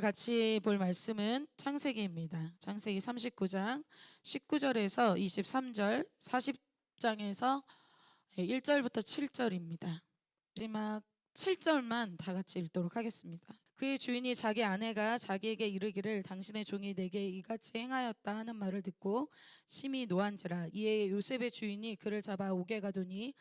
같이 볼 말씀은 창세기입니다. 창세기 39장 19절에서 23절, 40장에서 1절부터 7절입니다. 마지막 7절만 다 같이 읽도록 하겠습니다. 그의 주인이 자기 아내가 자기에게 이르기를 당신의 종이 내게 이같이 행하였다 하는 말을 듣고 심히 노한지라. 이에 요셉의 주인이 그를 잡아 옥에 가두니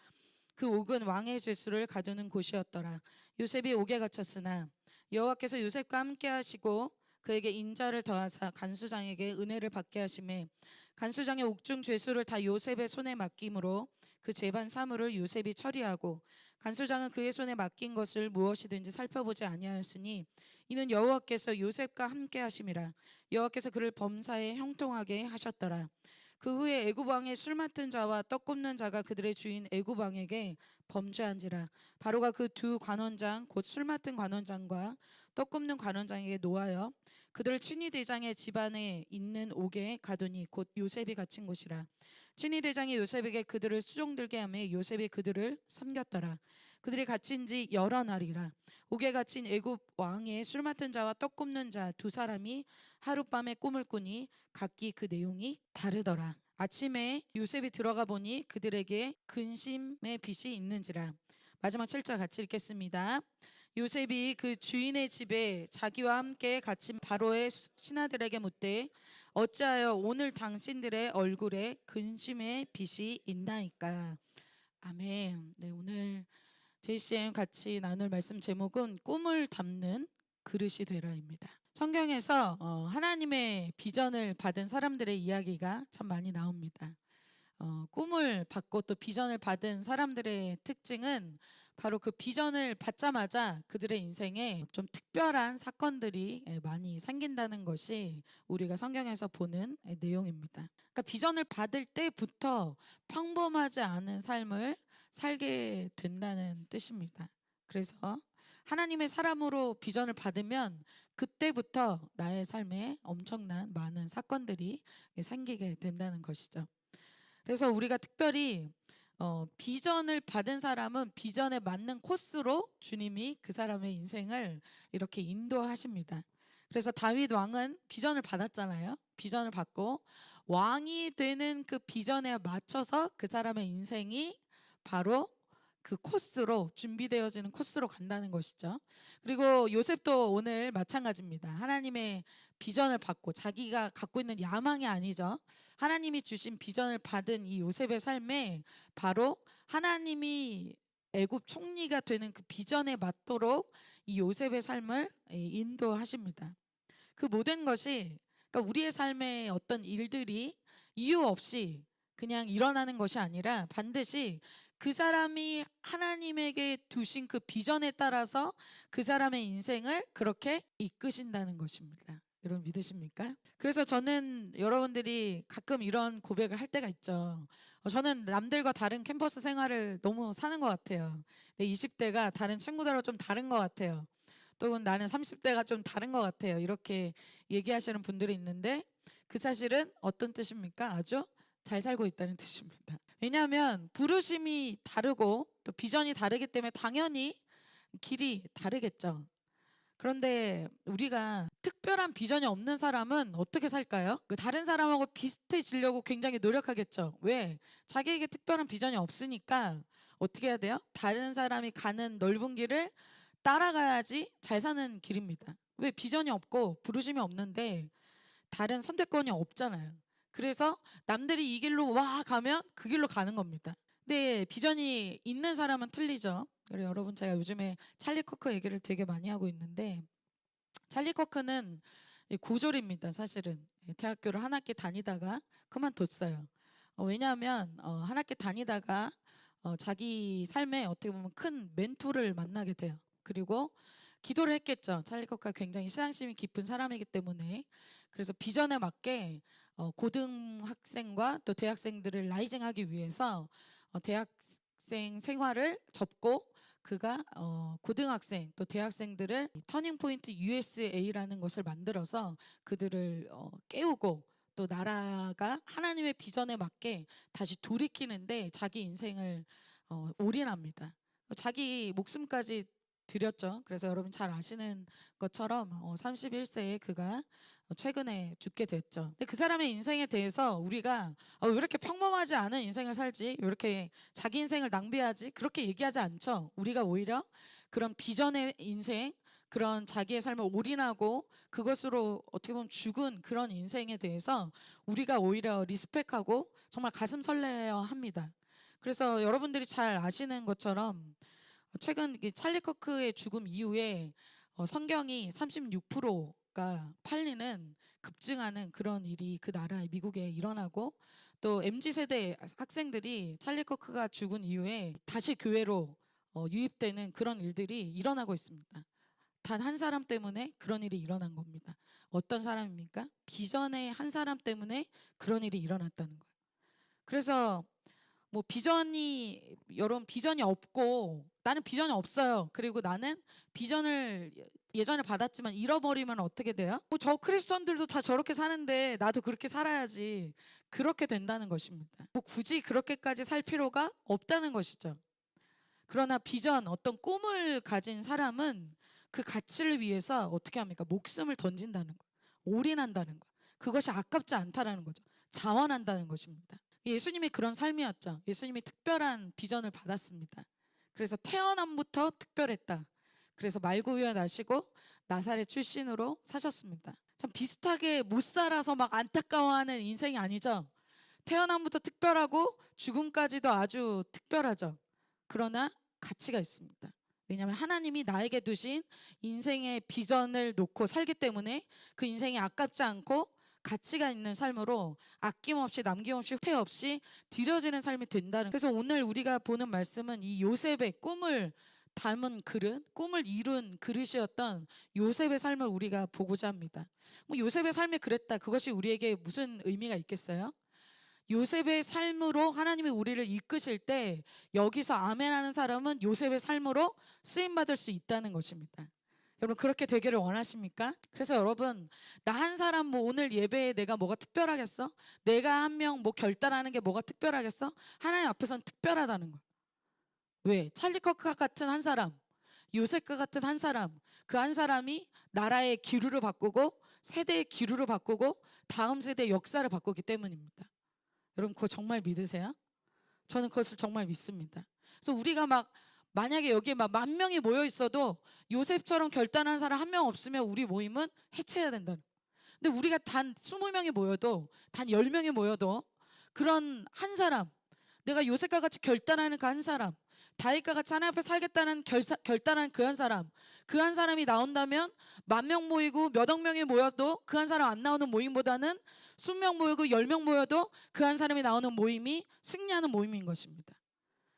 그 옥은 왕의 죄수를 가두는 곳이었더라. 요셉이 옥에 갇혔으나 여호와께서 요셉과 함께 하시고 그에게 인자를 더하사 간수장에게 은혜를 받게 하시매 간수장의 옥중 죄수를 다 요셉의 손에 맡김으로 그 재반 사물을 요셉이 처리하고 간수장은 그의 손에 맡긴 것을 무엇이든지 살펴보지 아니하였으니 이는 여호와께서 요셉과 함께 하심이라. 여호와께서 그를 범사에 형통하게 하셨더라. 그 후에 애굽 왕의 술 맡은 자와 떡 굽는 자가 그들의 주인 애굽 왕에게 범죄한지라. 바로가 그 두 관원장 곧 술 맡은 관원장과 떡 굽는 관원장에게 노하여 그들을 친위 대장의 집안에 있는 옥에 가두니 곧 요셉이 갇힌 곳이라. 친위 대장이 요셉에게 그들을 수종들게 하며 요셉이 그들을 섬겼더라. 그들이 갇힌 지 여러 날이라. 옥에 갇힌 애굽 왕의 술 맡은 자와 떡 굽는 자 두 사람이 하룻밤에 꿈을 꾸니 각기 그 내용이 다르더라. 아침에 요셉이 들어가 보니 그들에게 근심의 빛이 있는지라. 마지막 7절 같이 읽겠습니다. 요셉이 그 주인의 집에 자기와 함께 갇힌 바로의 신하들에게 묻되 어찌하여 오늘 당신들의 얼굴에 근심의 빛이 있나이까. 아멘. 네, 오늘 JCM 같이 나눌 말씀 제목은 꿈을 담는 그릇이 되라입니다. 성경에서 하나님의 비전을 받은 사람들의 이야기가 참 많이 나옵니다. 꿈을 받고 또 비전을 받은 사람들의 특징은 바로 그 비전을 받자마자 그들의 인생에 좀 특별한 사건들이 많이 생긴다는 것이 우리가 성경에서 보는 내용입니다. 그러니까 비전을 받을 때부터 평범하지 않은 삶을 살게 된다는 뜻입니다. 그래서 하나님의 사람으로 비전을 받으면 그때부터 나의 삶에 엄청난 많은 사건들이 생기게 된다는 것이죠. 그래서 우리가 특별히 비전을 받은 사람은 비전에 맞는 코스로 주님이 그 사람의 인생을 이렇게 인도하십니다. 그래서 다윗 왕은 비전을 받았잖아요. 비전을 받고 왕이 되는 그 비전에 맞춰서 그 사람의 인생이 바로 그 코스로 준비되어지는 코스로 간다는 것이죠. 그리고 요셉도 오늘 마찬가지입니다. 하나님의 비전을 받고 자기가 갖고 있는 야망이 아니죠. 하나님이 주신 비전을 받은 이 요셉의 삶에 바로 하나님이 애굽 총리가 되는 그 비전에 맞도록 이 요셉의 삶을 인도하십니다. 그 모든 것이 그러니까 우리의 삶에 어떤 일들이 이유 없이 그냥 일어나는 것이 아니라 반드시 그 사람이 하나님에게 두신 그 비전에 따라서 그 사람의 인생을 그렇게 이끄신다는 것입니다. 여러분 믿으십니까? 그래서 저는 여러분들이 가끔 이런 고백을 할 때가 있죠. 저는 남들과 다른 캠퍼스 생활을 너무 사는 것 같아요. 내 20대가 다른 친구들하고 좀 다른 것 같아요. 또 나는 30대가 좀 다른 것 같아요. 이렇게 얘기하시는 분들이 있는데 그 사실은 어떤 뜻입니까? 아주 잘 살고 있다는 뜻입니다. 왜냐하면 부르심이 다르고 또 비전이 다르기 때문에 당연히 길이 다르겠죠. 그런데 우리가 특별한 비전이 없는 사람은 어떻게 살까요? 그 다른 사람하고 비슷해지려고 굉장히 노력하겠죠. 왜? 자기에게 특별한 비전이 없으니까 어떻게 해야 돼요? 다른 사람이 가는 넓은 길을 따라가야지 잘 사는 길입니다. 왜? 비전이 없고 부르심이 없는데 다른 선택권이 없잖아요. 그래서 남들이 이 길로 와 가면 그 길로 가는 겁니다. 근데 비전이 있는 사람은 틀리죠. 그래 여러분 제가 요즘에 찰리 커커 얘기를 되게 많이 하고 있는데 찰리 커커는 고졸입니다. 사실은 대학교를 한 학기 다니다가 그만뒀어요. 왜냐하면 한 학기 다니다가 자기 삶에 어떻게 보면 큰 멘토를 만나게 돼요. 그리고 기도를 했겠죠. 찰리 커커가 굉장히 신앙심이 깊은 사람이기 때문에. 그래서 비전에 맞게 고등학생과 또 대학생들을 라이징하기 위해서 대학생 생활을 접고 그가 고등학생 또 대학생들을 터닝 포인트 USA라는 것을 만들어서 그들을 깨우고 또 나라가 하나님의 비전에 맞게 다시 돌이키는데 자기 인생을 올인합니다. 자기 목숨까지 드렸죠. 그래서 여러분 잘 아시는 것처럼 31세에 그가 최근에 죽게 됐죠. 근데 그 사람의 인생에 대해서 우리가 왜 이렇게 평범하지 않은 인생을 살지? 왜 이렇게 자기 인생을 낭비하지? 그렇게 얘기하지 않죠. 우리가 오히려 그런 비전의 인생, 그런 자기의 삶을 올인하고 그것으로 어떻게 보면 죽은 그런 인생에 대해서 우리가 오히려 리스펙하고 정말 가슴 설레어 합니다. 그래서 여러분들이 잘 아시는 것처럼 최근 찰리 커크의 죽음 이후에 성경이 36%가 팔리는 급증하는 그런 일이 그 나라의 미국에 일어나고, 또 MZ 세대 학생들이 찰리 커크가 죽은 이후에 다시 교회로 유입되는 그런 일들이 일어나고 있습니다. 단 한 사람 때문에 그런 일이 일어난 겁니다. 어떤 사람입니까? 비전의 한 사람 때문에 그런 일이 일어났다는 거예요. 그래서 뭐 여러분 비전이 없고 나는 비전이 없어요. 그리고 나는 비전을 예전에 받았지만 잃어버리면 어떻게 돼요? 저 크리스천들도 다 저렇게 사는데 나도 그렇게 살아야지. 그렇게 된다는 것입니다. 굳이 그렇게까지 살 필요가 없다는 것이죠. 그러나 비전, 어떤 꿈을 가진 사람은 그 가치를 위해서 어떻게 합니까? 목숨을 던진다는 거예요. 올인한다는 거예요. 그것이 아깝지 않다라는 거죠. 자원한다는 것입니다. 예수님이 그런 삶이었죠. 예수님이 특별한 비전을 받았습니다. 그래서 태어남부터 특별했다. 그래서 말구유에 나시고 나사렛 출신으로 사셨습니다. 참 비슷하게 못 살아서 막 안타까워하는 인생이 아니죠. 태어남부터 특별하고 죽음까지도 아주 특별하죠. 그러나 가치가 있습니다. 왜냐하면 하나님이 나에게 두신 인생의 비전을 놓고 살기 때문에 그 인생이 아깝지 않고 가치가 있는 삶으로 아낌없이 남김없이 후퇴 없이 드려지는 삶이 된다는. 그래서 오늘 우리가 보는 말씀은 이 요셉의 꿈을 담은 그릇, 꿈을 이룬 그릇이었던 요셉의 삶을 우리가 보고자 합니다. 뭐 요셉의 삶이 그랬다. 그것이 우리에게 무슨 의미가 있겠어요? 요셉의 삶으로 하나님이 우리를 이끄실 때 여기서 아멘하는 사람은 요셉의 삶으로 쓰임받을 수 있다는 것입니다. 여러분 그렇게 되기를 원하십니까? 그래서 여러분 나 한 사람 뭐 오늘 예배에 내가 뭐가 특별하겠어? 내가 한 명 뭐 결단하는 게 뭐가 특별하겠어? 하나님 앞에서는 특별하다는 거야. 왜? 찰리 커크 같은 한 사람, 요셉과 같은 한 사람, 그 한 사람이 나라의 기류를 바꾸고 세대의 기류를 바꾸고 다음 세대의 역사를 바꾸기 때문입니다. 여러분 그거 정말 믿으세요? 저는 그것을 정말 믿습니다. 그래서 우리가 만약에 여기에 막 10,000명이 모여 있어도 요셉처럼 결단한 사람 한 명 없으면 우리 모임은 해체해야 된다는. 근데 우리가 단 20명이 모여도 단 10명이 모여도 그런 한 사람, 내가 요셉과 같이 결단하는 그 한 사람, 다윗과 같이 하나님 앞에 살겠다는 결단한 그 한 사람, 그 한 사람이 나온다면 10,000명 모이고 몇억 명이 모여도 그 한 사람 안 나오는 모임보다는 20명 모이고 10명 모여도 그 한 사람이 나오는 모임이 승리하는 모임인 것입니다.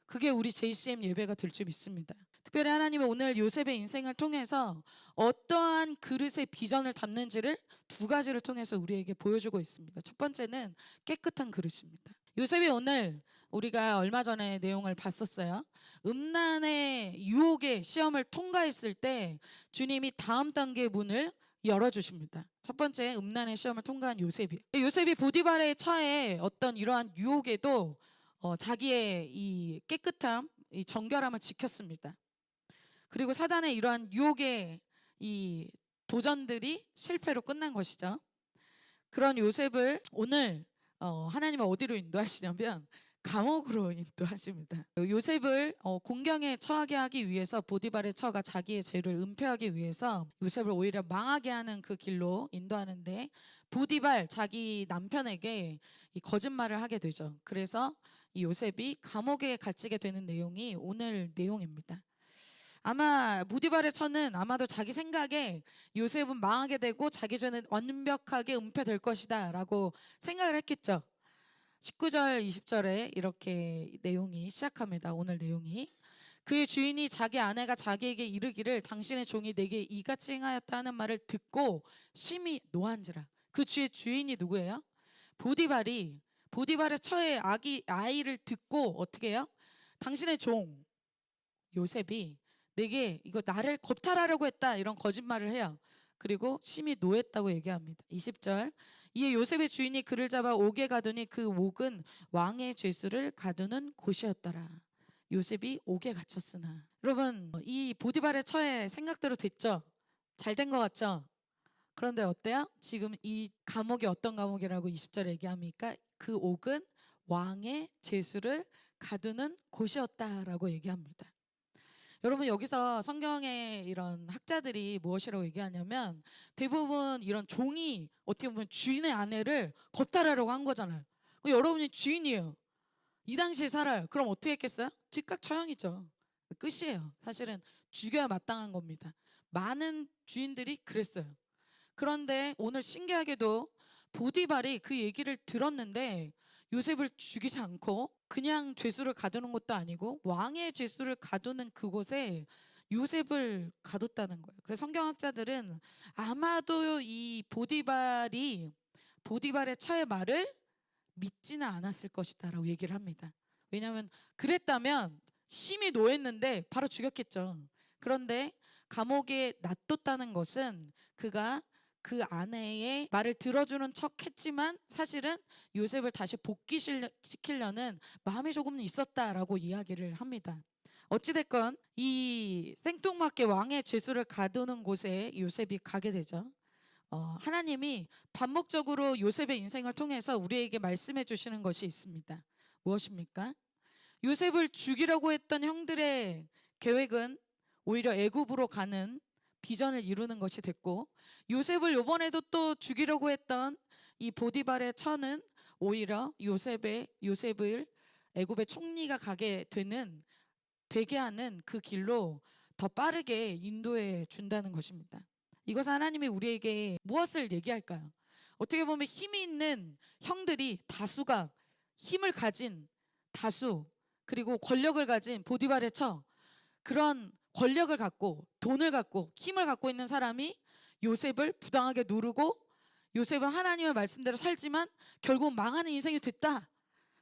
그게 우리 JCM 예배가 될 줄 믿습니다. 특별히 하나님은 오늘 요셉의 인생을 통해서 어떠한 그릇의 비전을 담는지를 두 가지를 통해서 우리에게 보여주고 있습니다. 첫 번째는 깨끗한 그릇입니다. 요셉이 오늘 우리가 얼마 전에 내용을 봤었어요. 음란의 유혹의 시험을 통과했을 때 주님이 다음 단계의 문을 열어주십니다. 첫 번째 음란의 시험을 통과한 요셉이. 요셉이 보디발의 처해 어떤 이러한 유혹에도 자기의 이 깨끗함, 이 정결함을 지켰습니다. 그리고 사단의 이러한 유혹의 이 도전들이 실패로 끝난 것이죠. 그런 요셉을 오늘 하나님은 어디로 인도하시냐면 감옥으로 인도하십니다. 요셉을 공경에 처하게 하기 위해서 보디발의 처가 자기의 죄를 은폐하기 위해서 요셉을 오히려 망하게 하는 그 길로 인도하는데 보디발 자기 남편에게 이 거짓말을 하게 되죠. 그래서 이 요셉이 감옥에 갇히게 되는 내용이 오늘 내용입니다. 아마 보디발의 처는 아마도 자기 생각에 요셉은 망하게 되고 자기 죄는 완벽하게 은폐될 것이다 라고 생각을 했겠죠. 19절 20절에 이렇게 내용이 시작합니다. 오늘 내용이 그의 주인이 자기 아내가 자기에게 이르기를 당신의 종이 내게 이같이 행하였다 하는 말을 듣고 심히 노한지라. 그 주의 주인이 누구예요? 보디발의 처의 아이를 듣고 어떻게 해요? 당신의 종 요셉이 내게 이거 나를 겁탈하려고 했다 이런 거짓말을 해요. 그리고 심히 노했다고 얘기합니다. 20절 이에 요셉의 주인이 그를 잡아 옥에 가두니 그 옥은 왕의 죄수를 가두는 곳이었더라. 요셉이 옥에 갇혔으나. 여러분, 이 보디발의 처해 생각대로 됐죠? 잘 된 것 같죠? 그런데 어때요? 지금 이 감옥이 어떤 감옥이라고 20절에 얘기합니까? 그 옥은 왕의 제수를 가두는 곳이었다라고 얘기합니다. 여러분, 여기서 성경의 이런 학자들이 무엇이라고 얘기하냐면 대부분 이런 종이 어떻게 보면 주인의 아내를 겁탈하려고 한 거잖아요. 여러분이 주인이에요. 이 당시에 살아요. 그럼 어떻게 했겠어요? 즉각 처형이죠. 끝이에요. 사실은 죽여야 마땅한 겁니다. 많은 주인들이 그랬어요. 그런데 오늘 신기하게도 보디발이 그 얘기를 들었는데 요셉을 죽이지 않고 그냥 죄수를 가두는 것도 아니고 왕의 죄수를 가두는 그곳에 요셉을 가뒀다는 거예요. 그래서 성경학자들은 아마도 이 보디발의 처의 말을 믿지는 않았을 것이다라고 얘기를 합니다. 왜냐하면 그랬다면 심히 노했는데 바로 죽였겠죠. 그런데 감옥에 놔뒀다는 것은 그가 그 아내의 말을 들어주는 척 했지만 사실은 요셉을 다시 복귀시키려는 마음이 조금 있었다라고 이야기를 합니다. 어찌됐건 이 생뚱맞게 왕의 죄수를 가두는 곳에 요셉이 가게 되죠. 하나님이 반복적으로 요셉의 인생을 통해서 우리에게 말씀해 주시는 것이 있습니다. 무엇입니까? 요셉을 죽이려고 했던 형들의 계획은 오히려 애굽으로 가는 비전을 이루는 것이 됐고, 요셉을 이번에도 또 죽이려고 했던 이 보디발의 처는 오히려 요셉을 애굽의 총리가 되게 하는 그 길로 더 빠르게 인도해 준다는 것입니다. 이것은 하나님이 우리에게 무엇을 얘기할까요? 어떻게 보면 힘이 있는 형들이 다수가 힘을 가진 다수 그리고 권력을 가진 보디발의 처, 그런 권력을 갖고 돈을 갖고 힘을 갖고 있는 사람이 요셉을 부당하게 누르고 요셉은 하나님의 말씀대로 살지만 결국 망하는 인생이 됐다.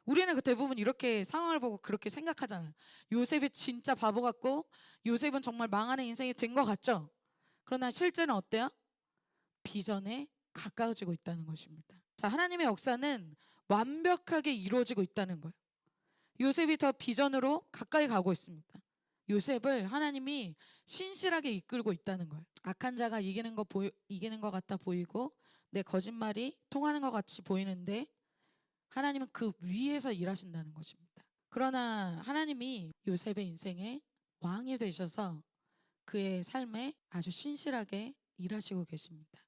우리는 그 대부분 이렇게 상황을 보고 그렇게 생각하잖아요. 요셉이 진짜 바보 같고 요셉은 정말 망하는 인생이 된 것 같죠? 그러나 실제는 어때요? 비전에 가까워지고 있다는 것입니다. 자, 하나님의 역사는 완벽하게 이루어지고 있다는 거예요. 요셉이 더 비전으로 가까이 가고 있습니다. 요셉을 하나님이 신실하게 이끌고 있다는 거예요. 악한 자가 이기는 것 같아 보이고 내 거짓말이 통하는 것 같이 보이는데 하나님은 그 위에서 일하신다는 것입니다. 그러나 하나님이 요셉의 인생에 왕이 되셔서 그의 삶에 아주 신실하게 일하시고 계십니다.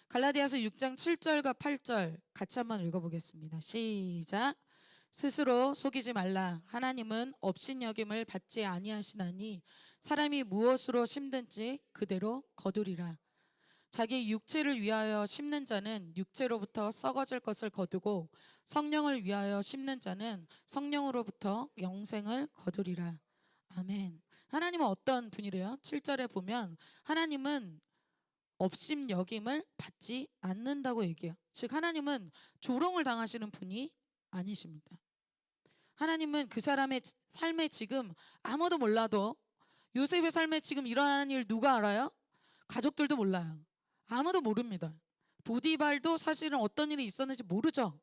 갈라디아서 6장 7절과 8절 같이 한번 읽어보겠습니다. 시작. 스스로 속이지 말라. 하나님은 업신여김을 받지 아니하시나니 사람이 무엇으로 심든지 그대로 거두리라. 자기 육체를 위하여 심는 자는 육체로부터 썩어질 것을 거두고 성령을 위하여 심는 자는 성령으로부터 영생을 거두리라. 아멘. 하나님은 어떤 분이래요? 7절에 보면 하나님은 업심여김을 받지 않는다고 얘기해요. 즉 하나님은 조롱을 당하시는 분이 아니십니다. 하나님은 그 사람의 삶에 지금 아무도 몰라도 요셉의 삶에 지금 일어나는 일 누가 알아요? 가족들도 몰라요. 아무도 모릅니다. 보디발도 사실은 어떤 일이 있었는지 모르죠.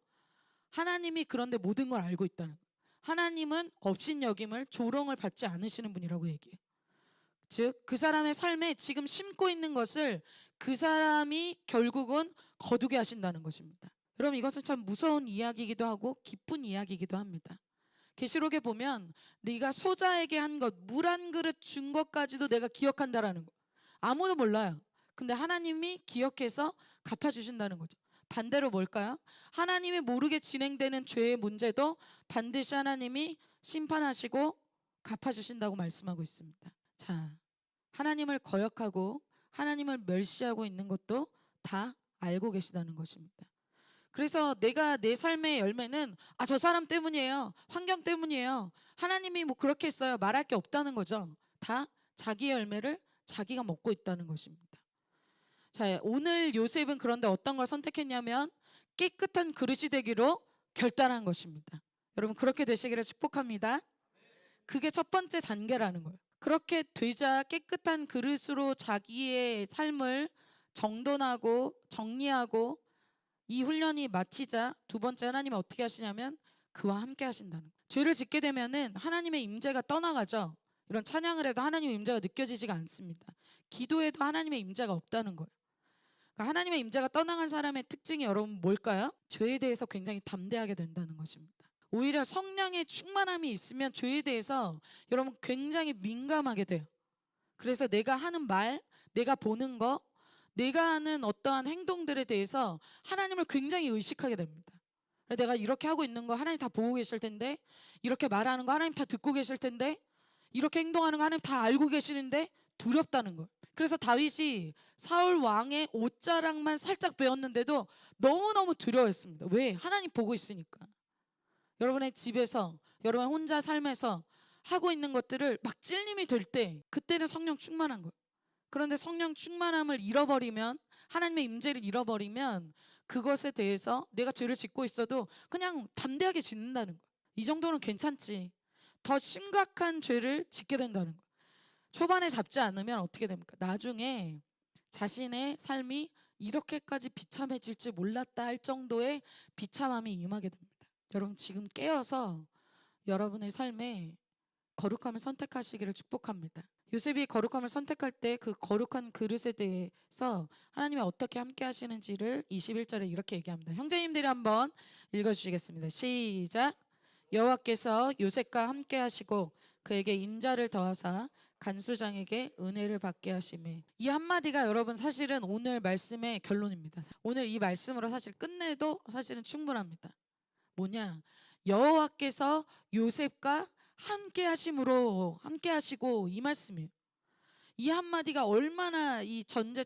하나님이 그런데 모든 걸 알고 있다는 거예요. 하나님은 업신여김을 조롱을 받지 않으시는 분이라고 얘기해요. 즉 그 사람의 삶에 지금 심고 있는 것을 그 사람이 결국은 거두게 하신다는 것입니다. 여러분, 이것은 참 무서운 이야기이기도 하고 기쁜 이야기이기도 합니다. 계시록에 보면 네가 소자에게 한 것, 물 한 그릇 준 것까지도 내가 기억한다라는 거. 아무도 몰라요. 근데 하나님이 기억해서 갚아주신다는 거죠. 반대로 뭘까요? 하나님이 모르게 진행되는 죄의 문제도 반드시 하나님이 심판하시고 갚아주신다고 말씀하고 있습니다. 자, 하나님을 거역하고 하나님을 멸시하고 있는 것도 다 알고 계시다는 것입니다. 그래서 내가 내 삶의 열매는 저 사람 때문이에요. 환경 때문이에요. 하나님이 뭐 그렇게 했어요. 말할 게 없다는 거죠. 다 자기의 열매를 자기가 먹고 있다는 것입니다. 자, 오늘 요셉은 그런데 어떤 걸 선택했냐면 깨끗한 그릇이 되기로 결단한 것입니다. 여러분, 그렇게 되시기를 축복합니다. 그게 첫 번째 단계라는 거예요. 그렇게 되자 깨끗한 그릇으로 자기의 삶을 정돈하고 정리하고 이 훈련이 마치자 두 번째 하나님은 어떻게 하시냐면 그와 함께 하신다는 거예요. 죄를 짓게 되면은 하나님의 임재가 떠나가죠. 이런 찬양을 해도 하나님의 임재가 느껴지지가 않습니다. 기도해도 하나님의 임재가 없다는 거예요. 그러니까 하나님의 임재가 떠나간 사람의 특징이 여러분 뭘까요? 죄에 대해서 굉장히 담대하게 된다는 것입니다. 오히려 성령의 충만함이 있으면 죄에 대해서 여러분 굉장히 민감하게 돼요. 그래서 내가 하는 말, 내가 보는 거, 내가 하는 어떠한 행동들에 대해서 하나님을 굉장히 의식하게 됩니다. 내가 이렇게 하고 있는 거 하나님 다 보고 계실 텐데, 이렇게 말하는 거 하나님 다 듣고 계실 텐데, 이렇게 행동하는 거 하나님 다 알고 계시는데 두렵다는 거예요. 그래서 다윗이 사울 왕의 옷자락만 살짝 베었는데도 너무너무 두려워했습니다. 왜? 하나님 보고 있으니까. 여러분의 집에서, 여러분 혼자 삶에서 하고 있는 것들을 막 찔림이 될 때 그때는 성령 충만한 거예요. 그런데 성령 충만함을 잃어버리면, 하나님의 임재를 잃어버리면 그것에 대해서 내가 죄를 짓고 있어도 그냥 담대하게 짓는다는 거예요. 이 정도는 괜찮지. 더 심각한 죄를 짓게 된다는 거예요. 초반에 잡지 않으면 어떻게 됩니까? 나중에 자신의 삶이 이렇게까지 비참해질지 몰랐다 할 정도의 비참함이 임하게 됩니다. 여러분 지금 깨어서 여러분의 삶에 거룩함을 선택하시기를 축복합니다. 요셉이 거룩함을 선택할 때 그 거룩한 그릇에 대해서 하나님이 어떻게 함께 하시는지를 21절에 이렇게 얘기합니다. 형제님들이 한번 읽어주시겠습니다. 시작. 여호와께서 요셉과 함께 하시고 그에게 인자를 더하사 간수장에게 은혜를 받게 하시매. 이 한마디가 여러분 사실은 오늘 말씀의 결론입니다. 오늘 이 말씀으로 사실 끝내도 사실은 충분합니다. 뭐냐? 여호와께서 요셉과 함께 하심으로 함께 하시고, 이 말씀이에요. 이 한마디가 얼마나 이 전체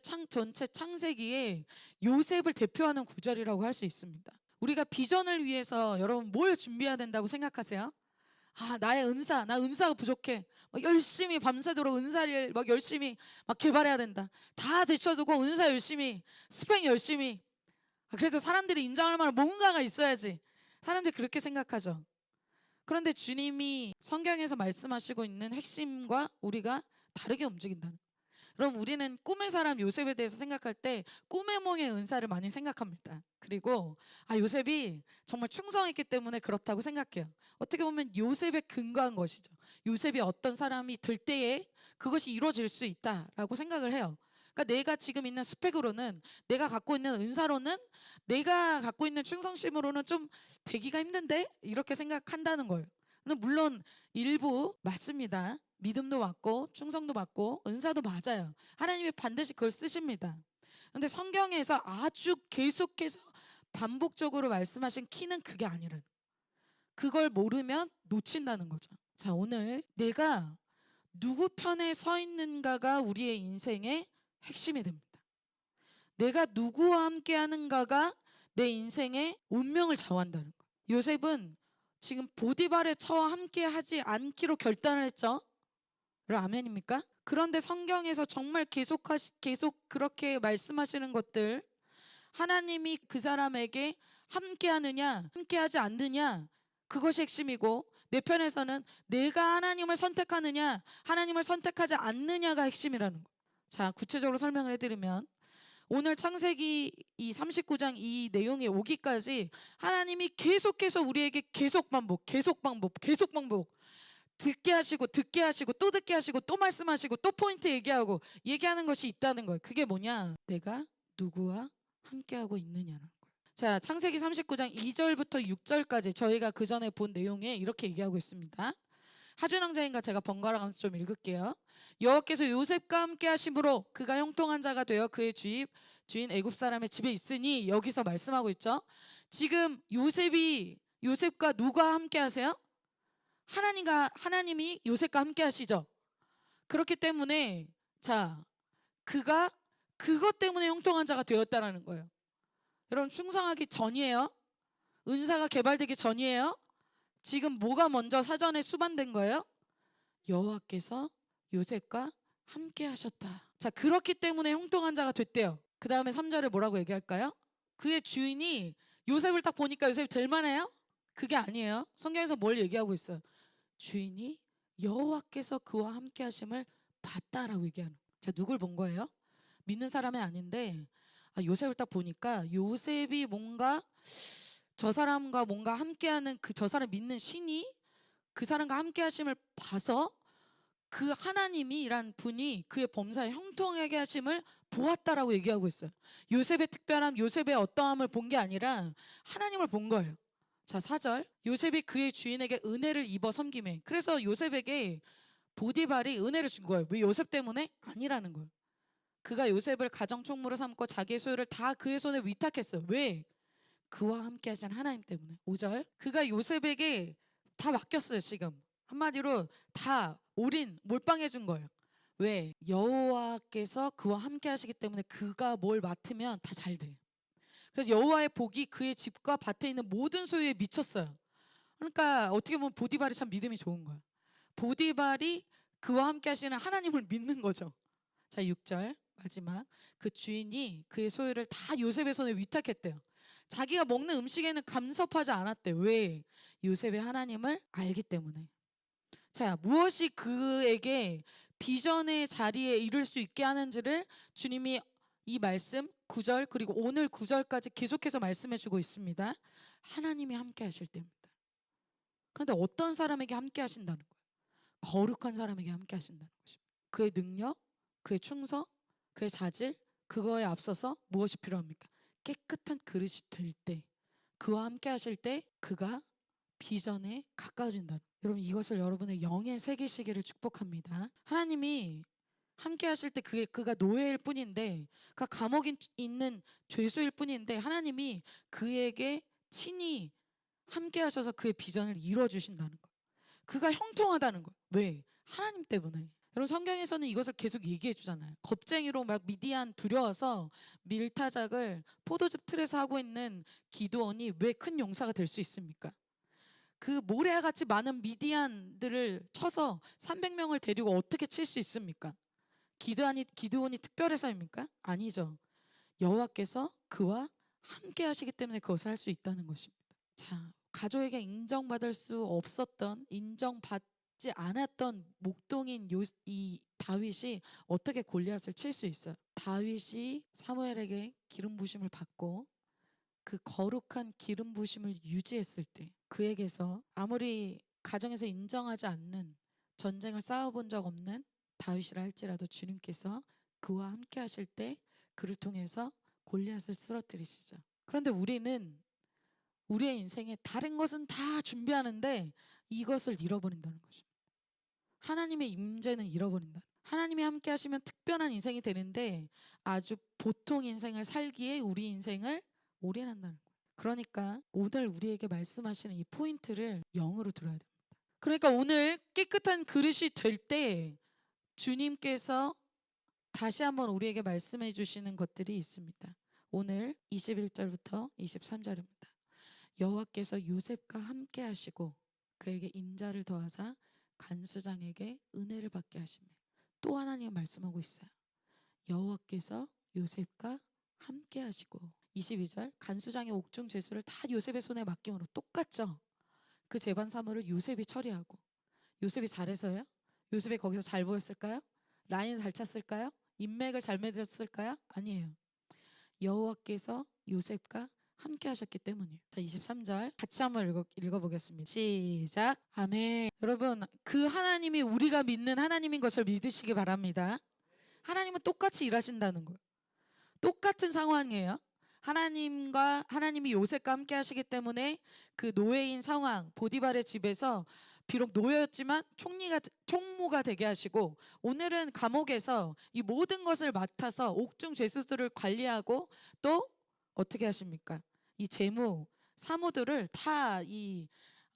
창세기에 요셉을 대표하는 구절이라고 할 수 있습니다. 우리가 비전을 위해서 여러분 뭘 준비해야 된다고 생각하세요? 나의 은사, 나 은사가 부족해. 막 열심히 밤새도록 은사를 막 열심히 막 개발해야 된다. 다 되쳐주고 은사 열심히, 스펙 열심히. 그래도 사람들이 인정할 만한 뭔가가 있어야지. 사람들이 그렇게 생각하죠. 그런데 주님이 성경에서 말씀하시고 있는 핵심과 우리가 다르게 움직인다는 거예요. 그럼 우리는 꿈의 사람 요셉에 대해서 생각할 때 꿈의 몽의 은사를 많이 생각합니다. 그리고 요셉이 정말 충성했기 때문에 그렇다고 생각해요. 어떻게 보면 요셉에 근거한 것이죠. 요셉이 어떤 사람이 될 때에 그것이 이루어질 수 있다라고 생각을 해요. 그러니까 내가 지금 있는 스펙으로는, 내가 갖고 있는 은사로는, 내가 갖고 있는 충성심으로는 좀 되기가 힘든데 이렇게 생각한다는 거예요. 물론 일부 맞습니다. 믿음도 맞고 충성도 맞고 은사도 맞아요. 하나님이 반드시 그걸 쓰십니다. 그런데 성경에서 아주 계속해서 반복적으로 말씀하신 키는 그게 아니라는, 그걸 모르면 놓친다는 거죠. 자, 오늘 내가 누구 편에 서 있는가가 우리의 인생의 핵심이 됩니다. 내가 누구와 함께 하는가가 내 인생의 운명을 좌우한다는 거예요. 요셉은 지금 보디발의 처와 함께 하지 않기로 결단을 했죠. 아멘입니까? 그런데 성경에서 정말 계속 그렇게 말씀하시는 것들, 하나님이 그 사람에게 함께 하느냐 함께 하지 않느냐, 그것이 핵심이고, 내 편에서는 내가 하나님을 선택하느냐 하나님을 선택하지 않느냐가 핵심이라는 거예요. 자, 구체적으로 설명을 해드리면, 오늘 창세기 이 39장 이 내용이 오기까지 하나님이 계속해서 우리에게 계속 반복 듣게 하시고 또 듣게 하시고 또 말씀하시고 또 포인트 얘기하는 것이 있다는 거예요. 그게 뭐냐? 내가 누구와 함께하고 있느냐는 거예요. 자, 창세기 39장 2절부터 6절까지 저희가 그 전에 본 내용에 이렇게 얘기하고 있습니다. 하준왕자인가 제가 번갈아 가면서 좀 읽을게요. 여호와께서 요셉과 함께 하심으로 그가 형통한 자가 되어 그의 주인 애굽 사람의 집에 있으니, 여기서 말씀하고 있죠. 지금 요셉과 누가 함께 하세요? 하나님이 요셉과 함께 하시죠. 그렇기 때문에 자, 그가 그것 때문에 형통한 자가 되었다라는 거예요. 여러분 충성하기 전이에요? 은사가 개발되기 전이에요? 지금 뭐가 먼저 사전에 수반된 거예요? 여호와께서 요셉과 함께 하셨다. 자, 그렇기 때문에 형통한 자가 됐대요. 그 다음에 3절에 뭐라고 얘기할까요? 그의 주인이 요셉을 딱 보니까 요셉이 될 만해요? 그게 아니에요. 성경에서 뭘 얘기하고 있어요? 주인이 여호와께서 그와 함께 하심을 봤다라고 얘기하는 거예요. 자, 누굴 본 거예요? 믿는 사람이 아닌데 요셉을 딱 보니까 요셉이 뭔가 저 사람과 뭔가 함께하는 그 저 사람 믿는 신이 그 사람과 함께 하심을 봐서 그 하나님이란 분이 그의 범사에 형통하게 하심을 보았다라고 얘기하고 있어요. 요셉의 특별함, 요셉의 어떠함을 본 게 아니라 하나님을 본 거예요. 자, 4절. 요셉이 그의 주인에게 은혜를 입어 섬김에. 그래서 요셉에게 보디발이 은혜를 준 거예요. 왜 요셉 때문에? 아니라는 거예요. 그가 요셉을 가정 총무로 삼고 자기의 소유를 다 그의 손에 위탁했어요. 왜? 그와 함께 하신 하나님 때문에. 5절. 그가 요셉에게 다 맡겼어요. 지금 한마디로 다 올인 몰빵해 준 거예요. 왜? 여호와께서 그와 함께 하시기 때문에 그가 뭘 맡으면 다 잘 돼. 그래서 여호와의 복이 그의 집과 밭에 있는 모든 소유에 미쳤어요. 그러니까 어떻게 보면 보디발이 참 믿음이 좋은 거야. 보디발이 그와 함께 하시는 하나님을 믿는 거죠. 자, 6절 마지막. 그 주인이 그의 소유를 다 요셉의 손에 위탁했대요. 자기가 먹는 음식에는 간섭하지 않았대. 왜? 요셉의 하나님을 알기 때문에. 자, 무엇이 그에게 비전의 자리에 이를 수 있게 하는지를 주님이 이 말씀 9절 그리고 오늘 9절까지 계속해서 말씀해 주고 있습니다. 하나님이 함께 하실 때입니다. 그런데 어떤 사람에게 함께 하신다는 거예요? 거룩한 사람에게 함께 하신다는 것입니다. 그의 능력, 그의 충성, 그의 자질, 그거에 앞서서 무엇이 필요합니까? 깨끗한 그릇이 될 때, 그와 함께 하실 때 그가 비전에 가까워진다. 여러분, 이것을 여러분의 영에 새기시기를 축복합니다. 하나님이 함께 하실 때 그가 노예일 뿐인데, 그가 감옥에 있는 죄수일 뿐인데 하나님이 그에게 친히 함께 하셔서 그의 비전을 이루어 주신다는 거. 그가 형통하다는 거예요. 왜? 하나님 때문에. 여러분, 성경에서는 이것을 계속 얘기해 주잖아요. 겁쟁이로 막 미디안 두려워서 밀타작을 포도즙 틀에서 하고 있는 기드온이 왜 큰 용사가 될 수 있습니까? 그 모래같이 많은 미디안들을 쳐서 300명을 데리고 어떻게 칠 수 있습니까? 기드온이 특별해서입니까? 아니죠. 여호와께서 그와 함께 하시기 때문에 그것을 할 수 있다는 것입니다. 자, 가족에게 인정받을 수 없었던, 인정받지 않았던 목동인 이 다윗이 어떻게 골리앗을 칠 수 있어요? 다윗이 사무엘에게 기름 부심을 받고 그 거룩한 기름 부심을 유지했을 때 그에게서 아무리 가정에서 인정하지 않는, 전쟁을 싸워본 적 없는 다윗이라 할지라도 주님께서 그와 함께 하실 때 그를 통해서 골리앗을 쓰러뜨리시죠. 그런데 우리는 우리의 인생에 다른 것은 다 준비하는데 이것을 잃어버린다는 것입니다. 하나님의 임재는 잃어버린다. 하나님이 함께 하시면 특별한 인생이 되는데 아주 보통 인생을 살기에 우리 인생을 올인한다는 거예요. 그러니까 오늘 우리에게 말씀하시는 이 포인트를 영으로 들어야 됩니다. 그러니까 오늘 깨끗한 그릇이 될 때 주님께서 다시 한번 우리에게 말씀해 주시는 것들이 있습니다. 오늘 21절부터 23절입니다. 여호와께서 요셉과 함께 하시고 그에게 인자를 더하사 간수장에게 은혜를 받게 하시며, 또 하나님 말씀하고 있어요. 여호와께서 요셉과 함께 하시고. 22절 간수장의 옥중 죄수를 다 요셉의 손에 맡김으로. 똑같죠. 그 재반 사물을 요셉이 처리하고. 요셉이 잘해서요? 요셉이 거기서 잘 보였을까요? 라인 잘 찼을까요? 인맥을 잘 맺었을까요? 아니에요. 여호와께서 요셉과 함께 하셨기 때문이에요. 자, 23절 같이 한번 읽어보겠습니다. 시작. 아멘. 여러분, 그 하나님이 우리가 믿는 하나님인 것을 믿으시기 바랍니다. 하나님은 똑같이 일하신다는 거예요. 똑같은 상황이에요. 하나님이 요셉과 함께 하시기 때문에 그 노예인 상황, 보디발의 집에서 비록 노예였지만 총무가 되게 하시고, 오늘은 감옥에서 이 모든 것을 맡아서 옥중 죄수들을 관리하고, 또 어떻게 하십니까? 이 재무, 사무들을 다 이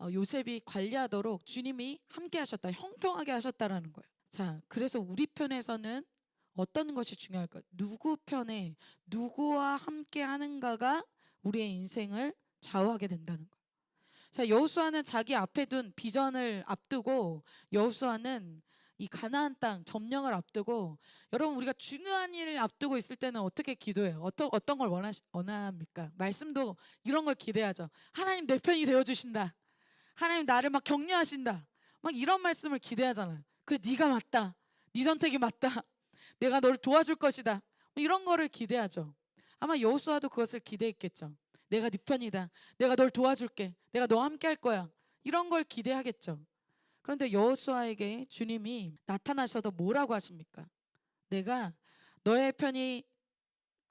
요셉이 관리하도록 주님이 함께 하셨다, 형통하게 하셨다라는 거예요. 자, 그래서 우리 편에서는 어떤 것이 중요할까? 누구 편에 누구와 함께 하는가가 우리의 인생을 좌우하게 된다는 거예요. 자, 여호수아는 자기 앞에 둔 비전을 앞두고, 여호수아는 이 가나안 땅 점령을 앞두고, 여러분, 우리가 중요한 일을 앞두고 있을 때는 어떻게 기도해요? 어떤 걸 원합니까? 말씀도 이런 걸 기대하죠. 하나님 내 편이 되어 주신다. 하나님 나를 막 격려하신다. 막 이런 말씀을 기대하잖아요. 그 네가 맞다. 네 선택이 맞다. 내가 너를 도와줄 것이다. 이런 거를 기대하죠. 아마 여호수아도 그것을 기대했겠죠. 내가 네 편이다. 내가 널 도와줄게. 내가 너와 함께 할 거야. 이런 걸 기대하겠죠. 그런데 여호수아에게 주님이 나타나셔서 뭐라고 하십니까? 내가 너의 편이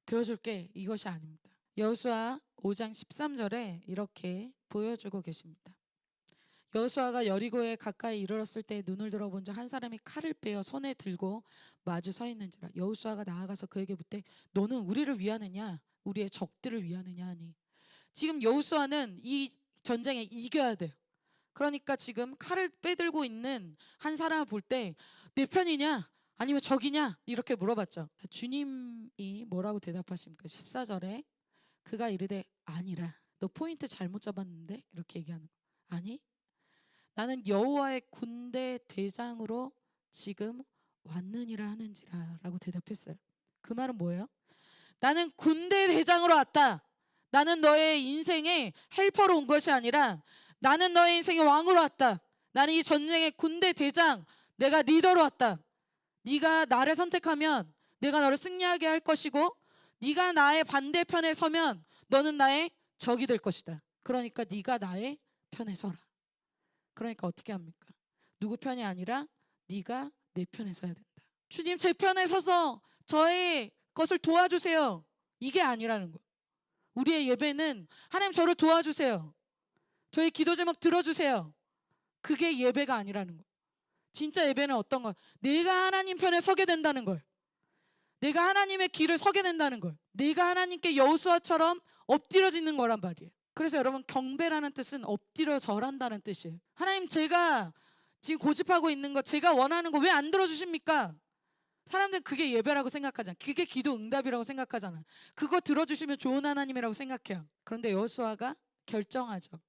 되어줄게. 이것이 아닙니다. 여호수아 5장 13절에 이렇게 보여주고 계십니다. 여호수아가 여리고에 가까이 이르렀을 때 눈을 들어본즉 한 사람이 칼을 빼어 손에 들고 마주 서 있는지라. 여호수아가 나아가서 그에게 묻되 너는 우리를 위하느냐 우리의 적들을 위하느냐 하니. 지금 여호수아는 이 전쟁에 이겨야 돼요. 그러니까 지금 칼을 빼들고 있는 한 사람을 볼 때 내 편이냐 아니면 적이냐 이렇게 물어봤죠. 주님이 뭐라고 대답하십니까? 14절에 그가 이르되 아니라. 너 포인트 잘못 잡았는데 이렇게 얘기하는 거. 아니 나는 여호와의 군대 대장으로 지금 왔느니라 하는지라 라고 대답했어요. 그 말은 뭐예요? 나는 군대 대장으로 왔다. 나는 너의 인생의 헬퍼로 온 것이 아니라 나는 너의 인생의 왕으로 왔다. 나는 이 전쟁의 군대 대장, 내가 리더로 왔다. 네가 나를 선택하면 내가 너를 승리하게 할 것이고 네가 나의 반대편에 서면 너는 나의 적이 될 것이다. 그러니까 네가 나의 편에 서라. 그러니까 어떻게 합니까? 누구 편이 아니라 네가 내 편에 서야 된다. 주님 제 편에 서서 저의 것을 도와주세요. 이게 아니라는 거. 우리의 예배는 하나님 저를 도와주세요. 저의 기도 제목 들어주세요. 그게 예배가 아니라는 거. 진짜 예배는 어떤 거? 내가 하나님 편에 서게 된다는 거예요. 내가 하나님의 길을 서게 된다는 거예요. 내가 하나님께 여호수아처럼 엎드려지는 거란 말이에요. 그래서 여러분 경배라는 뜻은 엎드려 절한다는 뜻이에요. 하나님 제가 지금 고집하고 있는 거 제가 원하는 거 왜 안 들어주십니까? 사람들은 그게 예배라고 생각하잖아. 그게 기도 응답이라고 생각하잖아. 그거 들어주시면 좋은 하나님이라고 생각해요. 그런데 여호수아가 결정하죠.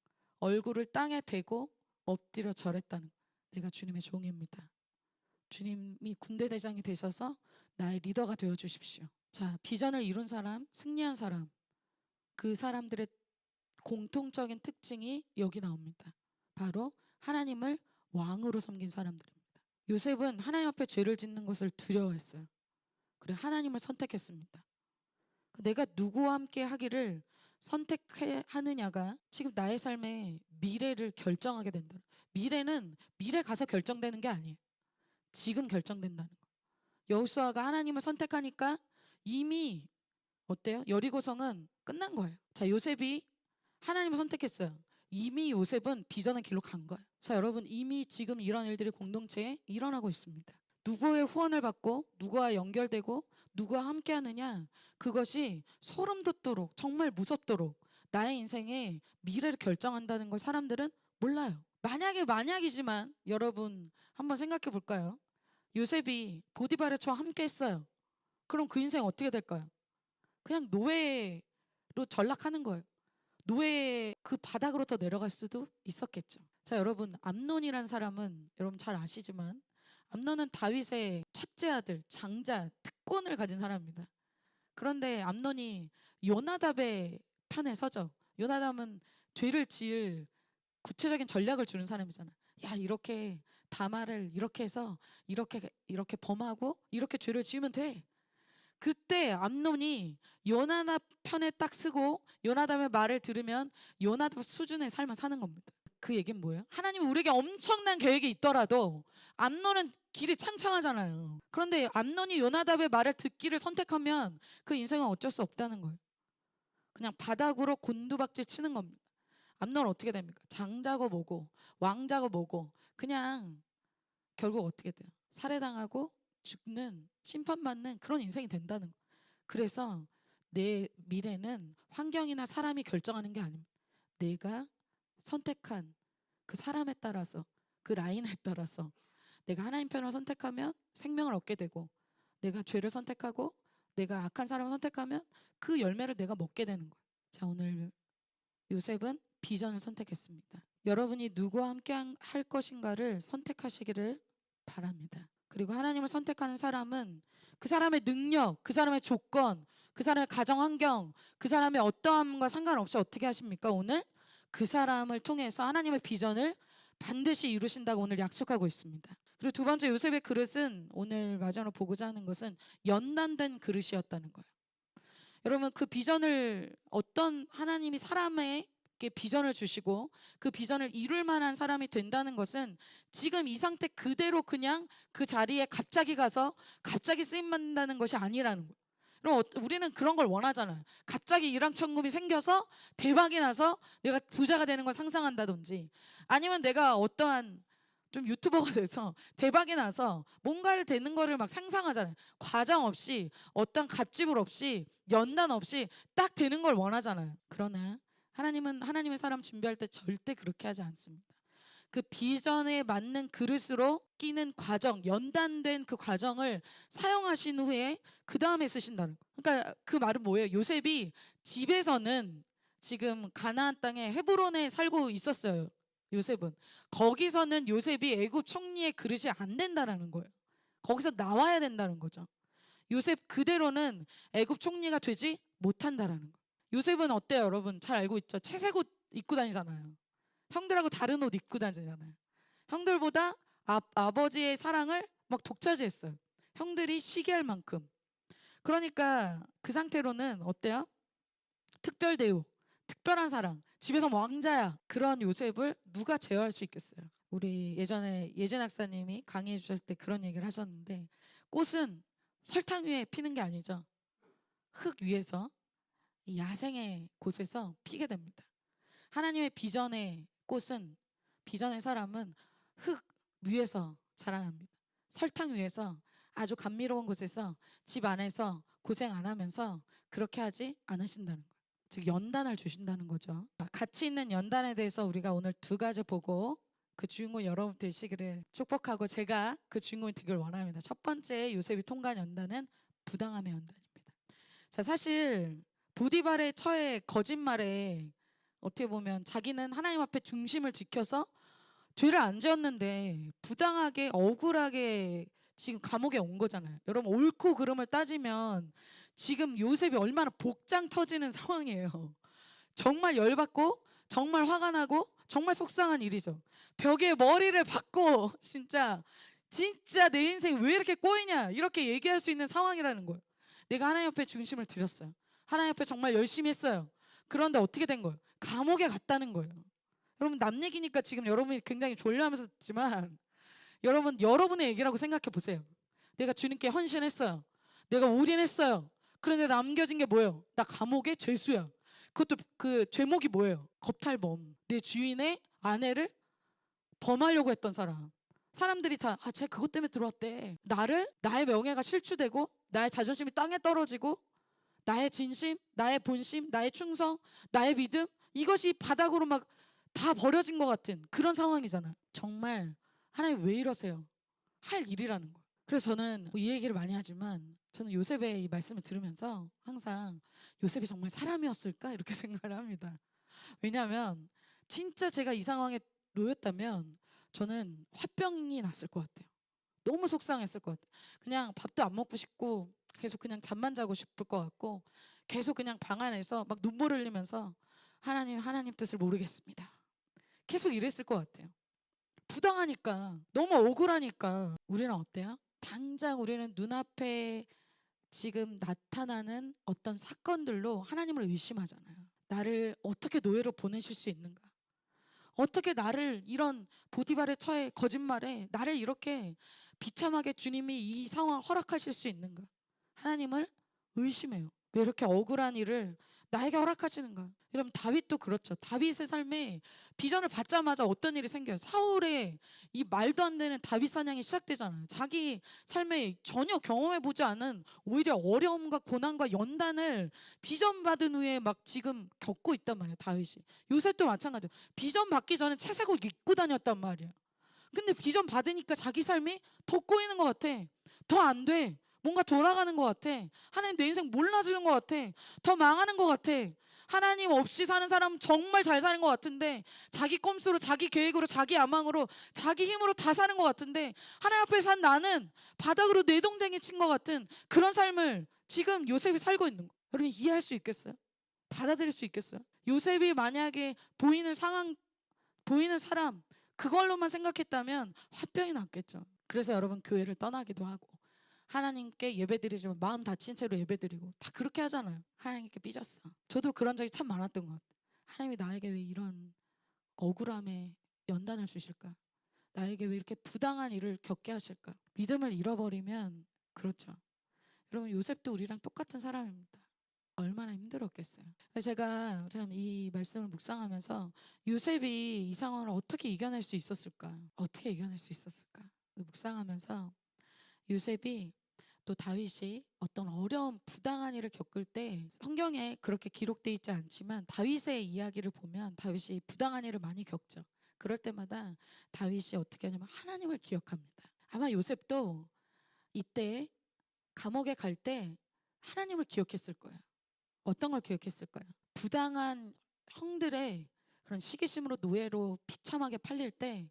얼굴을 땅에 대고 엎드려 절했다는 거. 내가 주님의 종입니다. 주님이 군대 대장이 되셔서 나의 리더가 되어 주십시오. 자, 비전을 이룬 사람, 승리한 사람, 그 사람들의 공통적인 특징이 여기 나옵니다. 바로 하나님을 왕으로 섬긴 사람들입니다. 요셉은 하나님 앞에 죄를 짓는 것을 두려워했어요. 그리고 하나님을 선택했습니다. 내가 누구와 함께 하기를 선택하느냐가 지금 나의 삶의 미래를 결정하게 된다. 미래는 미래 가서 결정되는 게 아니에요. 지금 결정된다는 거. 여호수아가 하나님을 선택하니까 이미 어때요? 여리고성은 끝난 거예요. 자, 요셉이 하나님을 선택했어요. 이미 요셉은 비전의 길로 간 거예요. 자, 여러분 이미 지금 이런 일들이 공동체에 일어나고 있습니다. 누구의 후원을 받고 누구와 연결되고 누구와 함께 하느냐, 그것이 소름 돋도록 정말 무섭도록 나의 인생의 미래를 결정한다는 걸 사람들은 몰라요. 만약이지만 여러분 한번 생각해 볼까요? 요셉이 보디발의 처와 함께 했어요. 그럼 그 인생 어떻게 될까요? 그냥 노예로 전락하는 거예요. 노예 그 바닥으로 더 내려갈 수도 있었겠죠. 자, 여러분 암논이란 사람은 여러분 잘 아시지만 암논은 다윗의 첫째 아들, 장자, 특권을 가진 사람입니다. 그런데 암논이 요나답의 편에 서죠. 요나답은 죄를 지을 구체적인 전략을 주는 사람이잖아. 야, 이렇게 다말을 이렇게 해서 이렇게 범하고 이렇게 죄를 지으면 돼. 그때 암논이 요나답 편에 딱 쓰고 요나답의 말을 들으면 요나답 수준의 삶을 사는 겁니다. 그 얘기는 뭐예요? 하나님은 우리에게 엄청난 계획이 있더라도 암논은 길이 창창하잖아요. 그런데 암논이 요나답의 말을 듣기를 선택하면 그 인생은 어쩔 수 없다는 거예요. 그냥 바닥으로 곤두박질 치는 겁니다. 암논은 어떻게 됩니까? 장자고 뭐고 왕자고 뭐고 그냥 결국 어떻게 돼요? 살해당하고 죽는, 심판받는 그런 인생이 된다는 거. 그래서 내 미래는 환경이나 사람이 결정하는 게 아닙니다. 내가 선택한 그 사람에 따라서, 그 라인에 따라서 내가 하나님 편을 선택하면 생명을 얻게 되고, 내가 죄를 선택하고 내가 악한 사람을 선택하면 그 열매를 내가 먹게 되는 거예요. 자, 오늘 요셉은 비전을 선택했습니다. 여러분이 누구와 함께 할 것인가를 선택하시기를 바랍니다. 그리고 하나님을 선택하는 사람은 그 사람의 능력, 그 사람의 조건, 그 사람의 가정 환경, 그 사람의 어떠함과 상관없이 어떻게 하십니까? 오늘 그 사람을 통해서 하나님의 비전을 반드시 이루신다고 오늘 약속하고 있습니다. 그리고 두 번째, 요셉의 그릇은 오늘 마지막으로 보고자 하는 것은 연단된 그릇이었다는 거예요. 여러분 그 비전을 어떤 하나님이 사람에게 비전을 주시고 그 비전을 이룰 만한 사람이 된다는 것은 지금 이 상태 그대로 그냥 그 자리에 갑자기 가서 갑자기 쓰임 받는다는 것이 아니라는 거예요. 그럼 우리는 그런 걸 원하잖아요. 갑자기 일확천금이 생겨서 대박이 나서 내가 부자가 되는 걸 상상한다든지, 아니면 내가 어떠한 좀 유튜버가 돼서 대박이 나서 뭔가를 되는 거를 막 상상하잖아요. 과정 없이, 어떤 갑집을 없이, 연단 없이 딱 되는 걸 원하잖아요. 그러나 하나님은 하나님의 사람 준비할 때 절대 그렇게 하지 않습니다. 그 비전에 맞는 그릇으로 끼는 과정, 연단된 그 과정을 사용하신 후에 그 다음에 쓰신다는 거. 그러니까 그 말은 뭐예요? 요셉이 집에서는 지금 가나안 땅에 헤브론에 살고 있었어요. 요셉은 거기서는 요셉이 애굽 총리의 그릇이 안 된다라는 거예요. 거기서 나와야 된다는 거죠. 요셉 그대로는 애굽 총리가 되지 못한다라는 거예요. 요셉은 어때요, 여러분? 잘 알고 있죠. 채색 옷 입고 다니잖아요. 형들하고 다른 옷 입고 다니잖아요. 형들보다 아버지의 사랑을 막 독차지했어요. 형들이 시기할 만큼. 그러니까 그 상태로는 어때요? 특별 대우, 특별한 사랑, 집에서 왕자야. 그런 요셉을 누가 제어할 수 있겠어요? 우리 예전에 예진 학사님이 강의해 주실 때 그런 얘기를 하셨는데, 꽃은 설탕 위에 피는 게 아니죠. 흙 위에서, 이 야생의 곳에서 피게 됩니다. 하나님의 비전의 꽃은, 비전의 사람은 흙 위에서 자라납니다. 설탕 위에서, 아주 감미로운 곳에서, 집 안에서 고생 안 하면서 그렇게 하지 않으신다는 거예요. 즉 연단을 주신다는 거죠. 가치 있는 연단에 대해서 우리가 오늘 두 가지 보고 그 주인공 여러분 되시기를 축복하고, 제가 그 주인공이 되길 원합니다. 첫 번째 요셉이 통과한 연단은 부당함의 연단입니다. 자, 사실 보디발의 처해 거짓말에 어떻게 보면 자기는 하나님 앞에 중심을 지켜서 죄를 안 지었는데 부당하게 억울하게 지금 감옥에 온 거잖아요. 여러분 옳고 그름을 따지면 지금 요셉이 얼마나 복장 터지는 상황이에요. 정말 열받고 정말 화가 나고 정말 속상한 일이죠. 벽에 머리를 박고 진짜 내 인생 왜 이렇게 꼬이냐 이렇게 얘기할 수 있는 상황이라는 거예요. 내가 하나님 앞에 중심을 드렸어요. 하나님 앞에 정말 열심히 했어요. 그런데 어떻게 된 거예요? 감옥에 갔다는 거예요. 여러분 남 얘기니까 지금 여러분이 굉장히 졸려하면서 듣지만, 여러분 여러분의 얘기라고 생각해 보세요. 내가 주님께 헌신했어요. 내가 올인했어요. 그런데 남겨진 게 뭐예요? 나 감옥의 죄수야. 그것도 그 죄목이 뭐예요? 겁탈범. 내 주인의 아내를 범하려고 했던 사람. 사람들이 다 쟤 그것 때문에 들어왔대. 나의 명예가 실추되고 나의 자존심이 땅에 떨어지고 나의 진심, 나의 본심, 나의 충성, 나의 믿음, 이것이 바닥으로 막 다 버려진 것 같은 그런 상황이잖아요. 정말 하나님 왜 이러세요? 할 일이라는 거예요. 그래서 저는 이 얘기를 많이 하지만, 저는 요셉의 이 말씀을 들으면서 항상 요셉이 정말 사람이었을까 이렇게 생각을 합니다. 왜냐하면 진짜 제가 이 상황에 놓였다면 저는 화병이 났을 것 같아요. 너무 속상했을 것 같아요. 그냥 밥도 안 먹고 싶고 계속 그냥 잠만 자고 싶을 것 같고, 계속 그냥 방 안에서 막 눈물 흘리면서 하나님 뜻을 모르겠습니다. 계속 이랬을 것 같아요. 부당하니까, 너무 억울하니까. 우리는 어때요? 당장 우리는 눈앞에 지금 나타나는 어떤 사건들로 하나님을 의심하잖아요. 나를 어떻게 노예로 보내실 수 있는가? 어떻게 나를 이런 보디발의 처해 거짓말에 나를 이렇게 비참하게 주님이 이 상황 허락하실 수 있는가? 하나님을 의심해요. 왜 이렇게 억울한 일을 나에게 허락하시는가? 여러분 다윗도 그렇죠. 다윗의 삶에 비전을 받자마자 어떤 일이 생겨요? 사울의 이 말도 안 되는 다윗 사냥이 시작되잖아요. 자기 삶에 전혀 경험해보지 않은 오히려 어려움과 고난과 연단을 비전 받은 후에 막 지금 겪고 있단 말이에요. 다윗이. 요셉도 마찬가지예요. 비전 받기 전에 채색 옷 입고 다녔단 말이에요. 근데 비전 받으니까 자기 삶이 더 꼬이는 것 같아. 더 안 돼. 뭔가 돌아가는 것 같아. 하나님 내 인생 몰라주는 것 같아. 더 망하는 것 같아. 하나님 없이 사는 사람은 정말 잘 사는 것 같은데, 자기 꼼수로, 자기 계획으로, 자기 야망으로, 자기 힘으로 다 사는 것 같은데, 하나님 앞에 산 나는 바닥으로 내동댕이 친 것 같은 그런 삶을 지금 요셉이 살고 있는 거. 여러분 이해할 수 있겠어요? 받아들일 수 있겠어요? 요셉이 만약에 보이는 상황, 보이는 사람, 그걸로만 생각했다면 화병이 났겠죠. 그래서 여러분 교회를 떠나기도 하고 하나님께 예배드리지만 마음 다친 채로 예배드리고 다 그렇게 하잖아요. 하나님께 삐졌어. 저도 그런 적이 참 많았던 것 같아요. 하나님이 나에게 왜 이런 억울함에 연단을 주실까? 나에게 왜 이렇게 부당한 일을 겪게 하실까? 믿음을 잃어버리면 그렇죠. 여러분 요셉도 우리랑 똑같은 사람입니다. 얼마나 힘들었겠어요. 제가 참 이 말씀을 묵상하면서 요셉이 이 상황을 어떻게 이겨낼 수 있었을까? 어떻게 이겨낼 수 있었을까? 묵상하면서 요셉이 또 다윗이 어떤 어려운 부당한 일을 겪을 때 성경에 그렇게 기록되어 있지 않지만 다윗의 이야기를 보면 다윗이 부당한 일을 많이 겪죠. 그럴 때마다 다윗이 어떻게 하냐면 하나님을 기억합니다. 아마 요셉도 이때 감옥에 갈 때 하나님을 기억했을 거예요. 어떤 걸 기억했을까요? 부당한 형들의 그런 시기심으로 노예로 비참하게 팔릴 때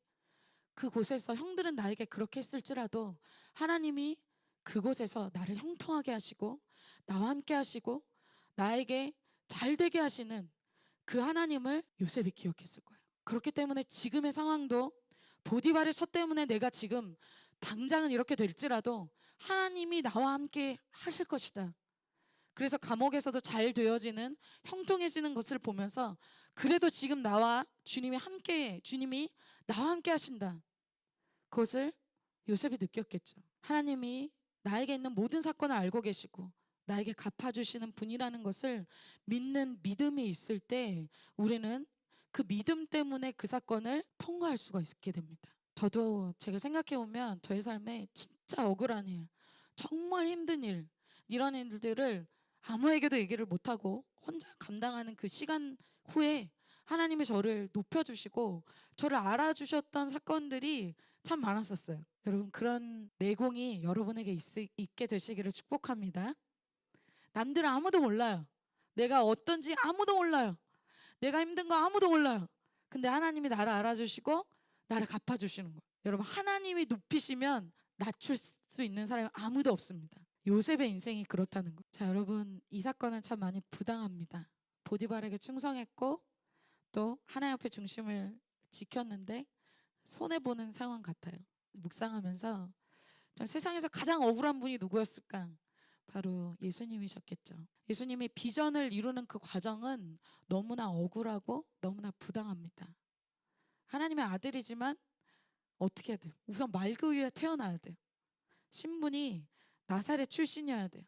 그곳에서 형들은 나에게 그렇게 했을지라도 하나님이 그곳에서 나를 형통하게 하시고 나와 함께 하시고 나에게 잘 되게 하시는 그 하나님을 요셉이 기억했을 거예요. 그렇기 때문에 지금의 상황도 보디발의 첫 때문에 내가 지금 당장은 이렇게 될지라도 하나님이 나와 함께 하실 것이다. 그래서 감옥에서도 잘 되어지는 형통해지는 것을 보면서 그래도 지금 나와 주님이 나와 함께 하신다. 그것을 요셉이 느꼈겠죠. 하나님이 나에게 있는 모든 사건을 알고 계시고 나에게 갚아주시는 분이라는 것을 믿는 믿음이 있을 때 우리는 그 믿음 때문에 그 사건을 통과할 수가 있게 됩니다. 저도 제가 생각해 보면 저의 삶에 진짜 억울한 일, 정말 힘든 일, 이런 일들을 아무에게도 얘기를 못하고 혼자 감당하는 그 시간 후에 하나님이 저를 높여주시고 저를 알아주셨던 사건들이 참 많았었어요. 여러분 그런 내공이 여러분에게 있게 되시기를 축복합니다. 남들은 아무도 몰라요. 내가 어떤지 아무도 몰라요. 내가 힘든 거 아무도 몰라요. 근데 하나님이 나를 알아주시고 나를 갚아주시는 거예요. 여러분 하나님이 높이시면 낮출 수 있는 사람이 아무도 없습니다. 요셉의 인생이 그렇다는 거. 자 여러분 이 사건은 참 많이 부당합니다. 보디발에게 충성했고 또 하나님 앞에 중심을 지켰는데 손해보는 상황 같아요. 묵상하면서 참 세상에서 가장 억울한 분이 누구였을까? 바로 예수님이셨겠죠. 예수님이 비전을 이루는 그 과정은 너무나 억울하고 너무나 부당합니다. 하나님의 아들이지만 어떻게 해야 돼요? 우선 말그 위에 태어나야 돼요. 신분이 나사렛 출신이어야 돼요.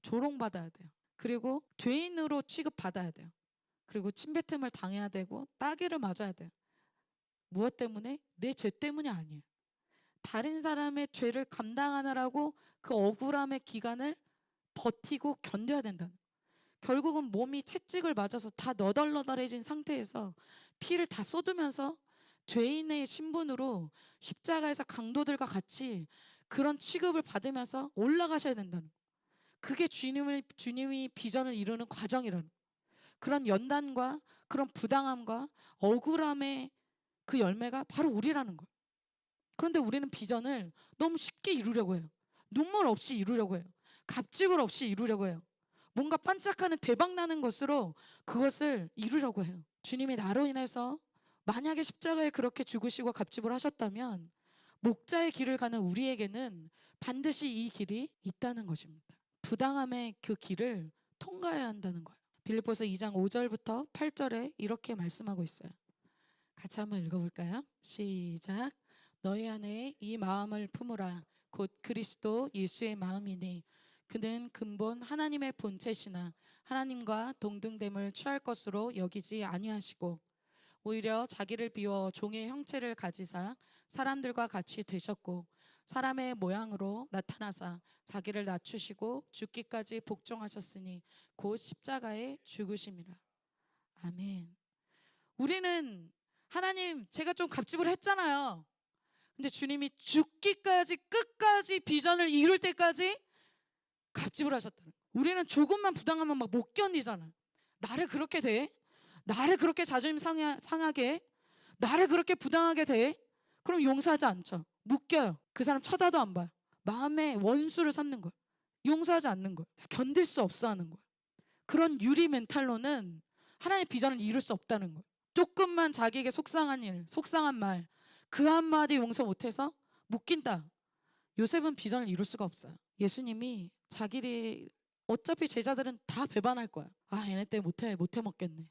조롱받아야 돼요. 그리고 죄인으로 취급받아야 돼요. 그리고 침뱉음을 당해야 되고 따귀를 맞아야 돼요. 무엇 때문에? 내 죄 때문이 아니에요. 다른 사람의 죄를 감당하느라고 그 억울함의 기간을 버티고 견뎌야 된다는 거예요. 결국은 몸이 채찍을 맞아서 다 너덜너덜해진 상태에서 피를 다 쏟으면서 죄인의 신분으로 십자가에서 강도들과 같이 그런 취급을 받으면서 올라가셔야 된다는 거예요. 그게 주님이 비전을 이루는 과정이라는 거예요. 그런 연단과 그런 부당함과 억울함의 그 열매가 바로 우리라는 거예요. 그런데 우리는 비전을 너무 쉽게 이루려고 해요. 눈물 없이 이루려고 해요. 갑질을 없이 이루려고 해요. 뭔가 반짝하는 대박 나는 것으로 그것을 이루려고 해요. 주님이 나로 인해서 만약에 십자가에 그렇게 죽으시고 갑질을 하셨다면 목자의 길을 가는 우리에게는 반드시 이 길이 있다는 것입니다. 부당함의 그 길을 통과해야 한다는 거예요. 빌립보서 2장 5절부터 8절에 이렇게 말씀하고 있어요. 같이 한번 읽어볼까요? 시작. 너희 안에 이 마음을 품으라. 곧 그리스도 예수의 마음이니 그는 근본 하나님의 본체시나 하나님과 동등됨을 취할 것으로 여기지 아니하시고 오히려 자기를 비워 종의 형체를 가지사 사람들과 같이 되셨고 사람의 모양으로 나타나사 자기를 낮추시고 죽기까지 복종하셨으니 곧 십자가에 죽으심이라. 아멘. 우리는 하나님 제가 좀 갑질을 했잖아요. 근데 주님이 죽기까지 끝까지 비전을 이룰 때까지 갑질을 하셨다는 거예요. 우리는 조금만 부당하면 막 못 견디잖아. 나를 그렇게 돼? 나를 그렇게 자존심 상하게 해? 나를 그렇게 부당하게 돼? 그럼 용서하지 않죠. 묶여요. 그 사람 쳐다도 안 봐요. 마음에 원수를 삼는 거예요. 용서하지 않는 거예요. 견딜 수 없어 하는 거예요. 그런 유리 멘탈로는 하나님의 비전을 이룰 수 없다는 거예요. 조금만 자기에게 속상한 일, 속상한 말, 그 한마디 용서 못해서 묶인다. 요셉은 비전을 이룰 수가 없어요. 예수님이 자기를 어차피 제자들은 다 배반할 거야. 아, 얘네 때문에 못해 먹겠네.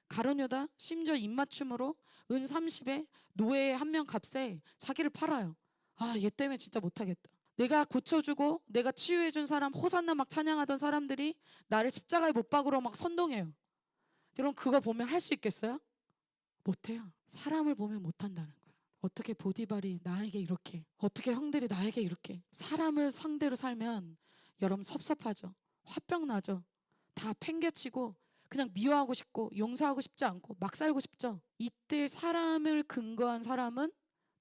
가룟유다 심지어 입맞춤으로 은 30에 노예 한 명 값에 자기를 팔아요. 아, 얘 때문에 진짜 못하겠다. 내가 고쳐주고 내가 치유해준 사람, 호산나 막 찬양하던 사람들이 나를 십자가에 못 박으러 막 선동해요. 여러분, 그거 보면 할 수 있겠어요? 못해요. 사람을 보면 못한다는 거예요. 어떻게 보디발이 나에게 이렇게, 어떻게 형들이 나에게 이렇게. 사람을 상대로 살면 여러분 섭섭하죠. 화병 나죠. 다 팽개치고 그냥 미워하고 싶고 용서하고 싶지 않고 막 살고 싶죠. 이때 사람을 근거한 사람은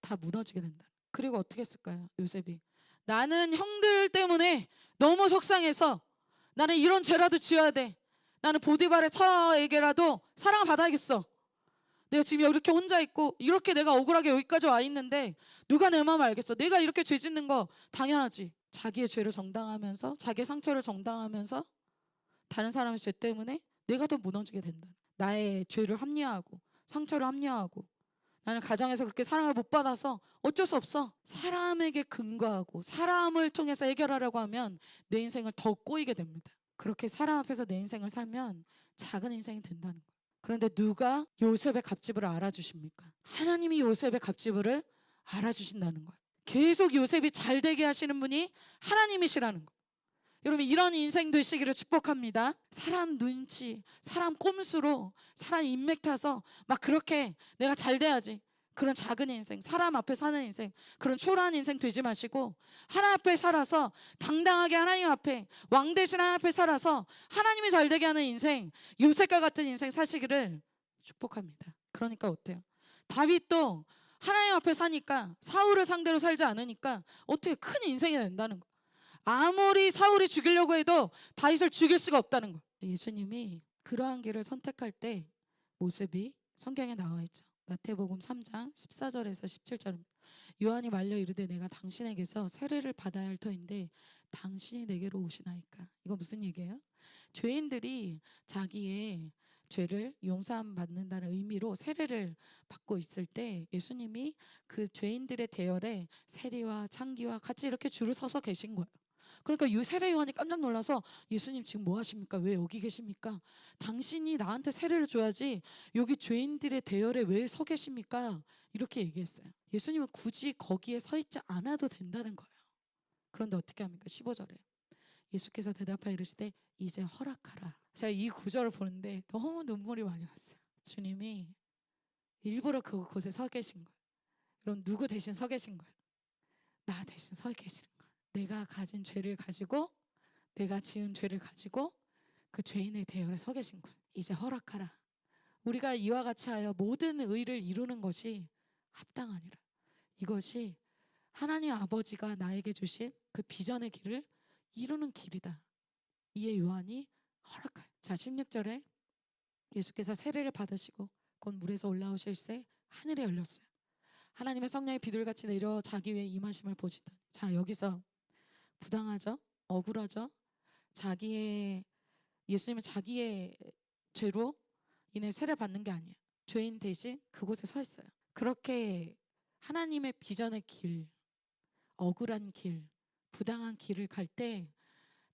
다 무너지게 된다. 그리고 어떻게 했을까요? 요셉이 나는 형들 때문에 너무 속상해서 나는 이런 죄라도 지어야 돼. 나는 보디발의 처에게라도 사랑을 받아야겠어. 내가 지금 이렇게 혼자 있고 이렇게 내가 억울하게 여기까지 와 있는데 누가 내 마음 알겠어. 내가 이렇게 죄 짓는 거 당연하지. 자기의 죄를 정당하면서 자기의 상처를 정당하면서 다른 사람의 죄 때문에 내가 더 무너지게 된다. 나의 죄를 합리화하고 상처를 합리화하고 나는 가정에서 그렇게 사랑을 못 받아서 어쩔 수 없어. 사람에게 근거하고 사람을 통해서 해결하려고 하면 내 인생을 더 꼬이게 됩니다. 그렇게 사람 앞에서 내 인생을 살면 작은 인생이 된다는 거예요. 그런데 누가 요셉의 값지불을 알아주십니까? 하나님이 요셉의 값지불을 알아주신다는 거예요. 계속 요셉이 잘 되게 하시는 분이 하나님이시라는 거예요. 여러분, 이런 인생 되시기를 축복합니다. 사람 눈치, 사람 꼼수로 사람 인맥 타서 막 그렇게 내가 잘 돼야지, 그런 작은 인생, 사람 앞에 사는 인생, 그런 초라한 인생 되지 마시고 하나님 앞에 살아서 당당하게 하나님 앞에 왕 대신 하나님 앞에 살아서 하나님이 잘 되게 하는 인생, 요셉과 같은 인생 사시기를 축복합니다. 그러니까 어때요? 다윗도 하나님 앞에 사니까 사울을 상대로 살지 않으니까 어떻게 큰 인생이 된다는 거예요. 아무리 사울이 죽이려고 해도 다윗을 죽일 수가 없다는 거예요. 예수님이 그러한 길을 선택할 때 모습이 성경에 나와 있죠. 마태복음 3장 14절에서 17절입니다. 요한이 말려 이르되 내가 당신에게서 세례를 받아야 할 터인데 당신이 내게로 오시나이까. 이거 무슨 얘기예요? 죄인들이 자기의 죄를 용서함 받는다는 의미로 세례를 받고 있을 때 예수님이 그 죄인들의 대열에 세리와 창기와 같이 이렇게 줄을 서서 계신 거예요. 그러니까 이 세례 요한이 깜짝 놀라서 예수님 지금 뭐 하십니까? 왜 여기 계십니까? 당신이 나한테 세례를 줘야지 여기 죄인들의 대열에 왜 서 계십니까? 이렇게 얘기했어요. 예수님은 굳이 거기에 서 있지 않아도 된다는 거예요. 그런데 어떻게 합니까? 15절에 예수께서 대답하여 이르시되 이제 허락하라. 제가 이 구절을 보는데 너무 눈물이 많이 났어요. 주님이 일부러 그곳에 서 계신 거예요. 그럼 누구 대신 서 계신 거예요? 나 대신 서 계시는 거예요. 내가 가진 죄를 가지고, 내가 지은 죄를 가지고 그 죄인의 대열에 서 계신 거예요. 이제 허락하라. 우리가 이와 같이 하여 모든 의를 이루는 것이 합당하니라. 이것이 하나님 아버지가 나에게 주신 그 비전의 길을 이루는 길이다. 이에 요한이 허락하여. 자, 16절에 예수께서 세례를 받으시고 곧 물에서 올라오실새 하늘이 열렸어요. 하나님의 성령이 비둘같이 내려 자기 위에 임하심을 보시더니, 자, 여기서 부당하죠? 억울하죠? 예수님은 자기의 죄로 인해 세례 받는 게 아니에요. 죄인 대신 그곳에 서 있어요. 그렇게 하나님의 비전의 길, 억울한 길, 부당한 길을 갈 때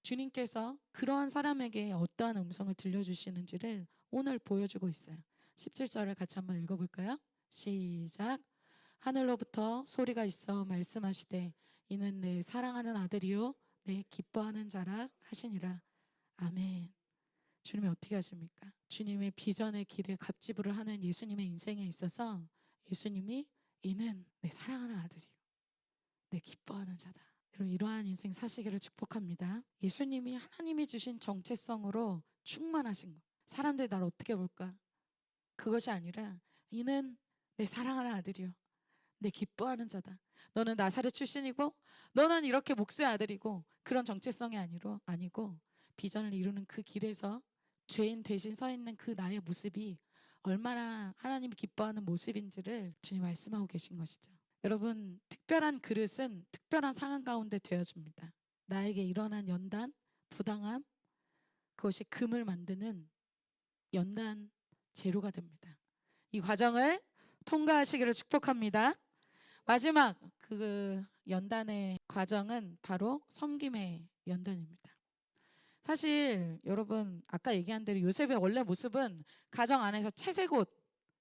주님께서 그러한 사람에게 어떠한 음성을 들려주시는지를 오늘 보여주고 있어요. 17절을 같이 한번 읽어볼까요? 시작. 하늘로부터 소리가 있어 말씀하시되 이는 내 사랑하는 아들이요 내 기뻐하는 자라 하시니라. 아멘. 주님이 어떻게 하십니까? 주님의 비전의 길에 갑지불을 하는 예수님의 인생에 있어서 예수님이 이는 내 사랑하는 아들이요 내 기뻐하는 자다. 여러분, 이러한 인생 사시기를 축복합니다. 예수님이 하나님이 주신 정체성으로 충만하신 것. 사람들이 나를 어떻게 볼까? 그것이 아니라 이는 내 사랑하는 아들이요 내 기뻐하는 자다. 너는 나사렛 출신이고 너는 이렇게 목수의 아들이고, 그런 정체성이 아니고 비전을 이루는 그 길에서 죄인 대신 서 있는 그 나의 모습이 얼마나 하나님이 기뻐하는 모습인지를 주님 말씀하고 계신 것이죠. 여러분, 특별한 그릇은 특별한 상황 가운데 되어줍니다. 나에게 일어난 연단, 부당함, 그것이 금을 만드는 연단 재료가 됩니다. 이 과정을 통과하시기를 축복합니다. 마지막 그 연단의 과정은 바로 섬김의 연단입니다. 사실 여러분 아까 얘기한 대로 요셉의 원래 모습은 가정 안에서 채색 옷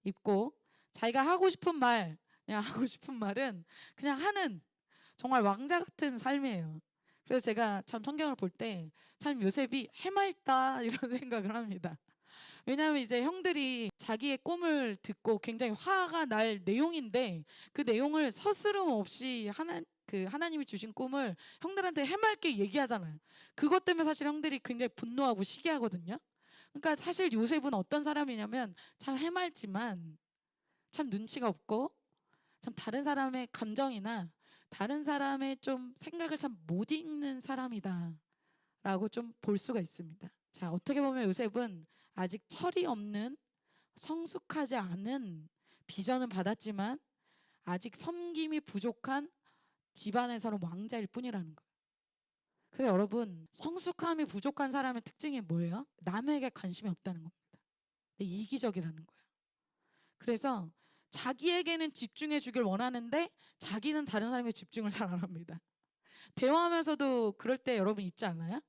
입고 자기가 하고 싶은 말, 그냥 하고 싶은 말은 그냥 하는 정말 왕자 같은 삶이에요. 그래서 제가 참 성경을 볼 때 참 요셉이 해맑다 이런 생각을 합니다. 왜냐하면 이제 형들이 자기의 꿈을 듣고 굉장히 화가 날 내용인데 그 내용을 서스럼 없이 하나님이 주신 꿈을 형들한테 해맑게 얘기하잖아요. 그것 때문에 사실 형들이 굉장히 분노하고 시기하거든요. 그러니까 사실 요셉은 어떤 사람이냐면 참 해맑지만 참 눈치가 없고 참 다른 사람의 감정이나 다른 사람의 좀 생각을 참 못 읽는 사람이다라고 좀 볼 수가 있습니다. 자, 어떻게 보면 요셉은 아직 철이 없는 성숙하지 않은 비전은 받았지만 아직 섬김이 부족한 집안에서는 왕자일 뿐이라는 거예요. 그래서 여러분 성숙함이 부족한 사람의 특징이 뭐예요? 남에게 관심이 없다는 겁니다. 이기적이라는 거예요. 그래서 자기에게는 집중해 주길 원하는데 자기는 다른 사람에게 집중을 잘 안 합니다. 대화하면서도 그럴 때 여러분 있지 않아요?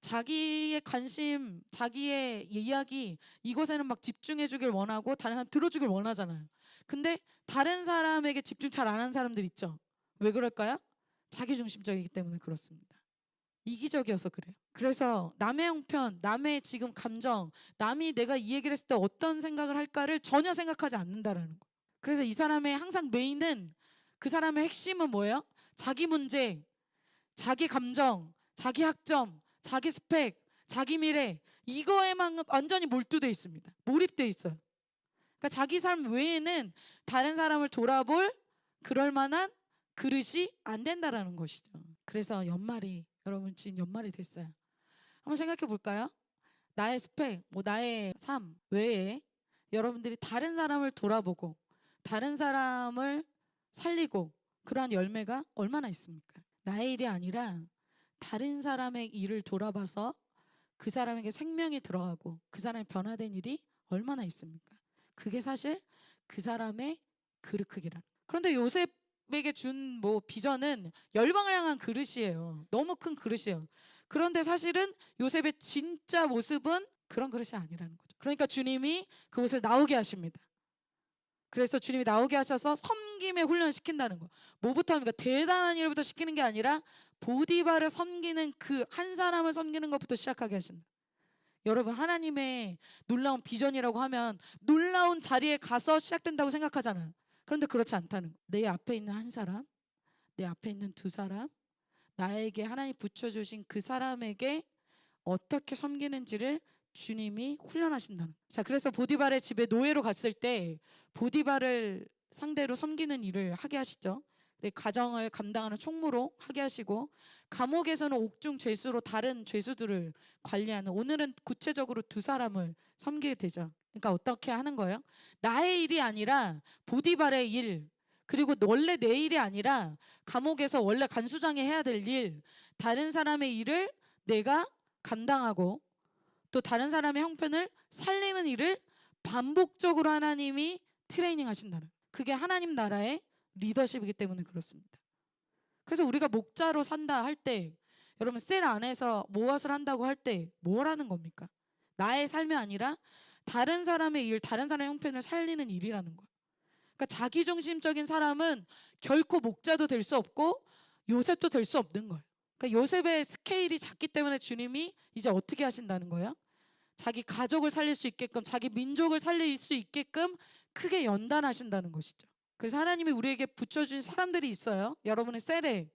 자기의 관심, 자기의 이야기 이것에는 막 집중해 주길 원하고 다른 사람 들어주길 원하잖아요. 근데 다른 사람에게 집중 잘 안 하는 사람들 있죠. 왜 그럴까요? 자기중심적이기 때문에 그렇습니다. 이기적이어서 그래요. 그래서 남의 형편, 남의 지금 감정, 남이 내가 이 얘기를 했을 때 어떤 생각을 할까를 전혀 생각하지 않는다라는 거. 그래서 이 사람의 항상 메인은 그 사람의 핵심은 뭐예요? 자기 문제, 자기 감정, 자기 학점, 자기 스펙, 자기 미래 이거에만 완전히 몰두돼 있습니다. 몰입돼 있어요. 그러니까 자기 삶 외에는 다른 사람을 돌아볼 그럴 만한 그릇이 안 된다라는 것이죠. 그래서 연말이 여러분 지금 연말이 됐어요. 한번 생각해 볼까요? 나의 스펙, 뭐 나의 삶 외에 여러분들이 다른 사람을 돌아보고 다른 사람을 살리고 그러한 열매가 얼마나 있습니까? 나의 일이 아니라 다른 사람의 일을 돌아봐서 그 사람에게 생명이 들어가고 그 사람이 변화된 일이 얼마나 있습니까? 그게 사실 그 사람의 그릇 크기라. 그런데 요셉에게 준 뭐 비전은 열방을 향한 그릇이에요. 너무 큰 그릇이에요. 그런데 사실은 요셉의 진짜 모습은 그런 그릇이 아니라는 거죠. 그러니까 주님이 그곳을 나오게 하십니다. 그래서 주님이 나오게 하셔서 섬김에 훈련을 시킨다는 거. 뭐부터 합니까? 대단한 일부터 시키는 게 아니라 보디발을 섬기는 그 한 사람을 섬기는 것부터 시작하게 하신다. 여러분 하나님의 놀라운 비전이라고 하면 놀라운 자리에 가서 시작된다고 생각하잖아요. 그런데 그렇지 않다는 거. 내 앞에 있는 한 사람, 내 앞에 있는 두 사람, 나에게 하나님 붙여주신 그 사람에게 어떻게 섬기는지를 주님이 훈련하신다는. 자, 그래서 보디발의 집에 노예로 갔을 때 보디발을 상대로 섬기는 일을 하게 하시죠. 가정을 감당하는 총무로 하게 하시고 감옥에서는 옥중 죄수로 다른 죄수들을 관리하는 오늘은 구체적으로 두 사람을 섬기게 되죠. 그러니까 어떻게 하는 거예요? 나의 일이 아니라 보디발의 일 그리고 원래 내 일이 아니라 감옥에서 원래 간수장이 해야 될 일 다른 사람의 일을 내가 감당하고 또 다른 사람의 형편을 살리는 일을 반복적으로 하나님이 트레이닝 하신다는 그게 하나님 나라의 리더십이기 때문에 그렇습니다. 그래서 우리가 목자로 산다 할 때 여러분 셀 안에서 무엇을 한다고 할 때 뭘 하는 겁니까? 나의 삶이 아니라 다른 사람의 일, 다른 사람의 형편을 살리는 일이라는 거야. 그러니까 자기중심적인 사람은 결코 목자도 될 수 없고 요셉도 될 수 없는 거예요. 그러니까 요셉의 스케일이 작기 때문에 주님이 이제 어떻게 하신다는 거예요? 자기 가족을 살릴 수 있게끔 자기 민족을 살릴 수 있게끔 크게 연단하신다는 것이죠. 그래서 하나님이 우리에게 붙여준 사람들이 있어요. 여러분의 셀에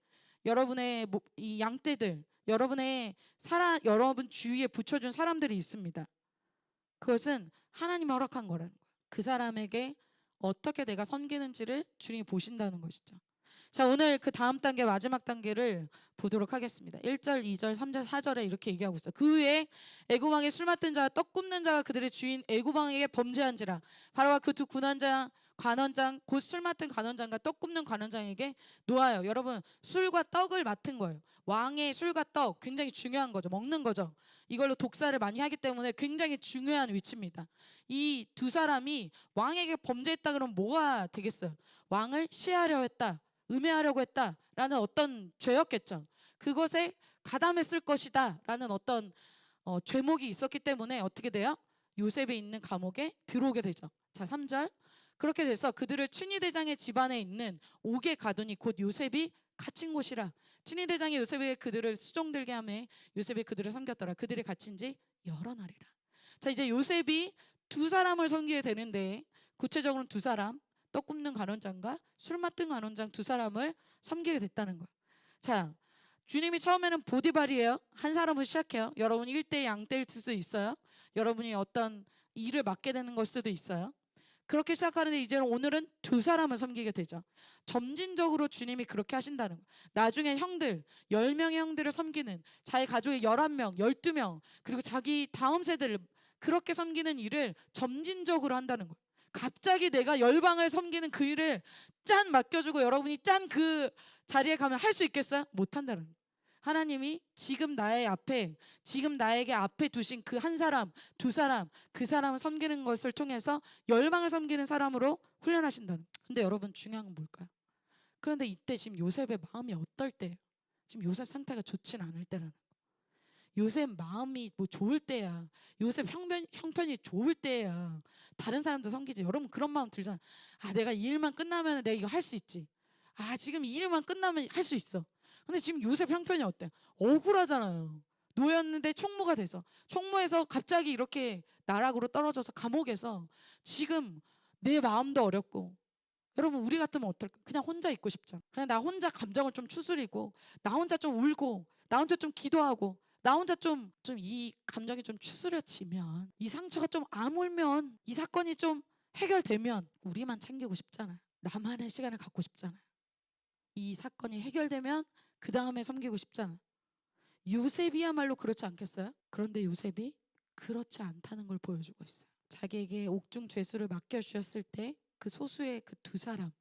여러분의 이 양떼들 여러분 주위에 붙여준 사람들이 있습니다. 그것은 하나님이 허락한 거라는 거예요. 그 사람에게 어떻게 내가 섬기는지를 주님이 보신다는 것이죠. 자, 오늘 그 다음 단계 마지막 단계를 보도록 하겠습니다. 1절, 2절, 3절, 4절에 이렇게 얘기하고 있어요. 그 후에 애굽왕의 술 맡은 자와 떡 굽는 자가 그들의 주인 애굽왕에게 범죄한지라 바로와 그 두 군한 자 관원장, 곧 술 맡은 관원장과 떡 굽는 관원장에게 놓아요. 여러분, 술과 떡을 맡은 거예요. 왕의 술과 떡 굉장히 중요한 거죠. 먹는 거죠. 이걸로 독사를 많이 하기 때문에 굉장히 중요한 위치입니다. 이 두 사람이 왕에게 범죄했다 그러면 뭐가 되겠어요? 왕을 시해하려 했다, 음해하려고 했다라는 어떤 죄였겠죠. 그것에 가담했을 것이다 라는 어떤 죄목이 있었기 때문에 어떻게 돼요? 요셉이 있는 감옥에 들어오게 되죠. 자, 3절. 그렇게 돼서 그들을 춘희대장의 집안에 있는 옥에 가두니 곧 요셉이 갇힌 곳이라. 춘희대장이 요셉에게 그들을 수종들게 하매 요셉이 그들을 섬겼더라. 그들이 갇힌 지 여러 날이라. 자, 이제 요셉이 두 사람을 섬기게 되는데, 구체적으로는 두 사람, 떡 굽는 관원장과 술 맡은 관원장 두 사람을 섬기게 됐다는 거예요. 자, 주님이 처음에는 보디발이에요. 한 사람을 시작해요. 여러분이 1대 양대일 수도 있어요. 여러분이 어떤 일을 맡게 되는 걸 수도 있어요. 그렇게 시작하는데 이제는 오늘은 두 사람을 섬기게 되죠. 점진적으로 주님이 그렇게 하신다는 거예요. 나중에 형들, 10명의 형들을 섬기는, 자기 가족의 11명, 12명, 그리고 자기 다음 세대를 그렇게 섬기는 일을 점진적으로 한다는 거예요. 갑자기 내가 열방을 섬기는 그 일을 짠 맡겨주고 여러분이 짠 그 자리에 가면 할 수 있겠어요? 못한다는 거예요. 하나님이 지금 나의 앞에, 지금 나에게 앞에 두신 그 한 사람, 두 사람, 그 사람을 섬기는 것을 통해서 열방을 섬기는 사람으로 훈련하신다는 거예요. 근데 여러분, 중요한 건 뭘까요? 그런데 이때 지금 요셉의 마음이 어떨 때예요? 지금 요셉 상태가 좋진 않을 때라는 거예요. 요셉 마음이 뭐 좋을 때야, 요셉 형편이 좋을 때야 다른 사람도 섬기지. 여러분, 그런 마음 들잖아. 아, 내가 이 일만 끝나면 내가 이거 할 수 있지. 아, 지금 이 일만 끝나면 할 수 있어. 근데 지금 요셉 형편이 어때? 억울하잖아요. 노였는데 총무가 돼서, 총무에서 갑자기 이렇게 나락으로 떨어져서 감옥에서 지금 내 마음도 어렵고. 여러분, 우리 같으면 어떨까? 그냥 혼자 있고 싶잖아. 그냥 나 혼자 감정을 좀 추스리고, 나 혼자 좀 울고, 나 혼자 좀 기도하고, 나 혼자 좀 이 감정이 좀 추스려지면, 이 상처가 좀 아물면, 이 사건이 좀 해결되면 우리만 챙기고 싶잖아요. 나만의 시간을 갖고 싶잖아요. 이 사건이 해결되면 그 다음에 섬기고 싶잖아. 요셉이야말로 그렇지 않겠어요? 그런데 요셉이 그렇지 않다는 걸 보여주고 있어요. 자기에게 옥중 죄수를 맡겨주셨을 때 그 소수의 그 두 사람,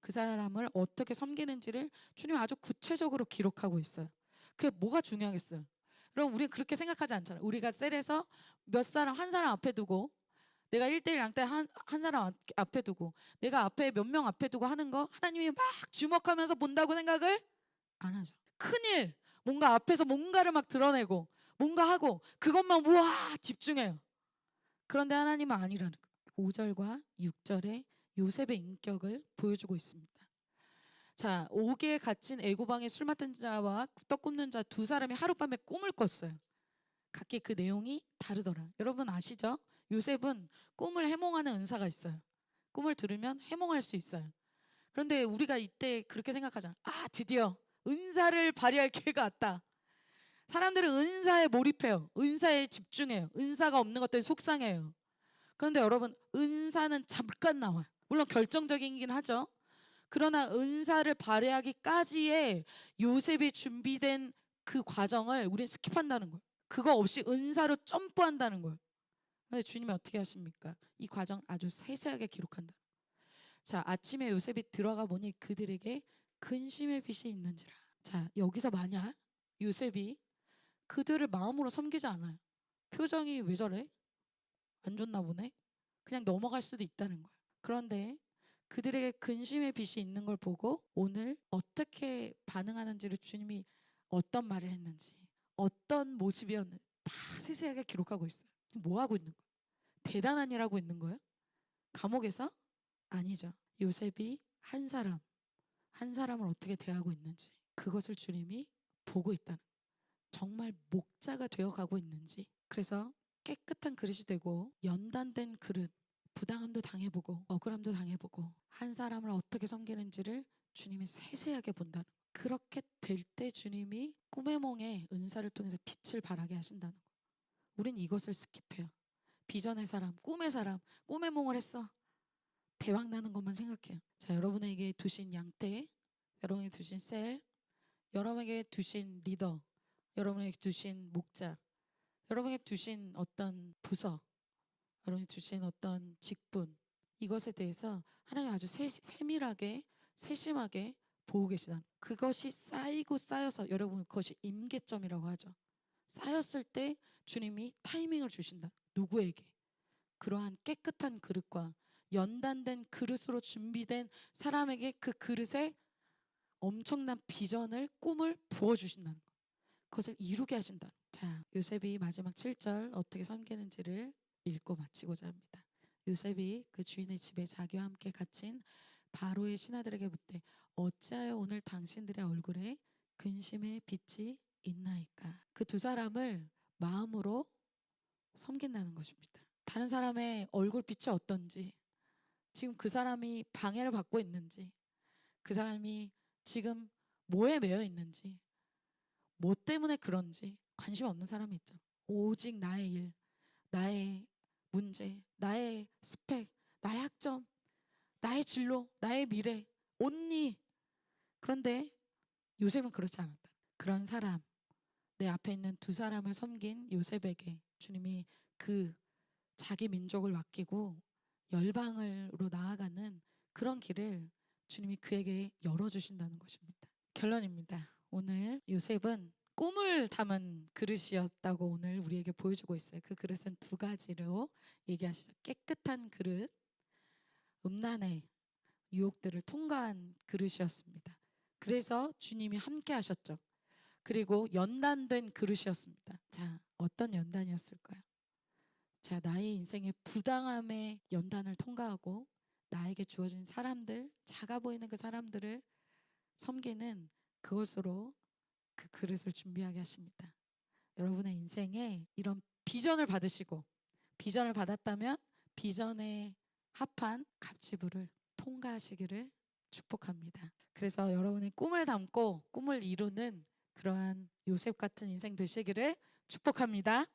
그 사람을 어떻게 섬기는지를 주님 아주 구체적으로 기록하고 있어요. 그게 뭐가 중요하겠어요? 그럼 우리는 그렇게 생각하지 않잖아요. 우리가 셀에서 몇 사람, 한 사람 앞에 두고, 내가 1대1 양대 한 사람 앞에 두고, 내가 앞에 몇 명 앞에 두고 하는 거 하나님이 막 주목하면서 본다고 생각을 안 하죠. 큰일, 뭔가 앞에서 뭔가를 막 드러내고 뭔가 하고 그것만 우와 집중해요. 그런데 하나님은 아니라는 거예요. 5절과 6절에 요셉의 인격을 보여주고 있습니다. 자, 옥에 갇힌 애고방의 술 맡은 자와 떡 굽는 자 두 사람이 하룻밤에 꿈을 꿨어요. 각기 그 내용이 다르더라. 여러분 아시죠? 요셉은 꿈을 해몽하는 은사가 있어요. 꿈을 들으면 해몽할 수 있어요. 그런데 우리가 이때 그렇게 생각하잖아. 아, 드디어 은사를 발휘할 기회가 왔다. 사람들은 은사에 몰입해요. 은사에 집중해요. 은사가 없는 것들이 속상해요. 그런데 여러분, 은사는 잠깐 나와요. 물론 결정적이긴 하죠. 그러나 은사를 발휘하기까지의 요셉이 준비된 그 과정을 우린 스킵한다는 거예요. 그거 없이 은사로 점프한다는 거예요. 그런데 주님이 어떻게 하십니까? 이 과정 아주 세세하게 기록한다. 자, 아침에 요셉이 들어가 보니 그들에게 근심의 빛이 있는지라. 자, 여기서 만약 요셉이 그들을 마음으로 섬기지 않아요. 표정이 왜 저래? 안 좋나 보네? 그냥 넘어갈 수도 있다는 거예요. 그런데 그들에게 근심의 빛이 있는 걸 보고 오늘 어떻게 반응하는지를 주님이 어떤 말을 했는지, 어떤 모습이었는지 다 세세하게 기록하고 있어요. 뭐 하고 있는 거예요? 대단한 일 하고 있는 거예요? 감옥에서? 아니죠. 요셉이 한 사람, 한 사람을 어떻게 대하고 있는지 그것을 주님이 보고 있다는 거예요. 정말 목자가 되어가고 있는지. 그래서 깨끗한 그릇이 되고 연단된 그릇, 부당함도 당해보고 억울함도 당해보고 한 사람을 어떻게 섬기는지를 주님이 세세하게 본다는 거예요. 그렇게 될 때 주님이 꿈의 몽에 은사를 통해서 빛을 발하게 하신다는 거예요. 우린 이것을 스킵해요. 비전의 사람, 꿈의 몽을 했어. 대박 나는 것만 생각해요. 자, 여러분에게 두신 양떼, 여러분에게 두신 셀, 여러분에게 두신 리더, 여러분에게 두신 목자, 여러분에게 두신 어떤 부서, 여러분이 주신 어떤 직분, 이것에 대해서 하나님 아주 세밀하게 세심하게 보고 계시다. 그것이 쌓이고 쌓여서 여러분 그것이 임계점이라고 하죠. 쌓였을 때 주님이 타이밍을 주신다. 누구에게? 그러한 깨끗한 그릇과 연단된 그릇으로 준비된 사람에게 그 그릇에 엄청난 비전을 꿈을 부어주신다는 것. 그것을 이루게 하신다. 자, 요셉이 마지막 7절 어떻게 섬기는지를 읽고 마치고자 합니다. 요셉이 그 주인의 집에 자기와 함께 갇힌 바로의 신하들에게 묻되 어찌하여 오늘 당신들의 얼굴에 근심의 빛이 있나이까. 그 두 사람을 마음으로 섬긴다는 것입니다. 다른 사람의 얼굴빛이 어떤지, 지금 그 사람이 방해를 받고 있는지, 그 사람이 지금 뭐에 매여 있는지, 뭐 때문에 그런지 관심 없는 사람이 있죠. 오직 나의 일, 나의 문제, 나의 스펙, 나의 학점, 나의 진로, 나의 미래, 온니. 그런데 요셉은 그렇지 않았다. 그런 사람, 내 앞에 있는 두 사람을 섬긴 요셉에게 주님이 그 자기 민족을 맡기고 열방으로 나아가는 그런 길을 주님이 그에게 열어주신다는 것입니다. 결론입니다. 오늘 요셉은 꿈을 담은 그릇이었다고 오늘 우리에게 보여주고 있어요. 그 그릇은 두 가지로 얘기하시죠. 깨끗한 그릇, 음란의 유혹들을 통과한 그릇이었습니다. 그래서 주님이 함께 하셨죠. 그리고 연단된 그릇이었습니다. 자, 어떤 연단이었을까요? 자, 나의 인생의 부당함의 연단을 통과하고 나에게 주어진 사람들, 작아 보이는 그 사람들을 섬기는 그것으로 그 그릇을 준비하게 하십니다. 여러분의 인생에 이런 비전을 받으시고 비전을 받았다면 비전에 합한 갑지부를 통과하시기를 축복합니다. 그래서 여러분의 꿈을 담고 꿈을 이루는 그러한 요셉 같은 인생 되시기를 축복합니다.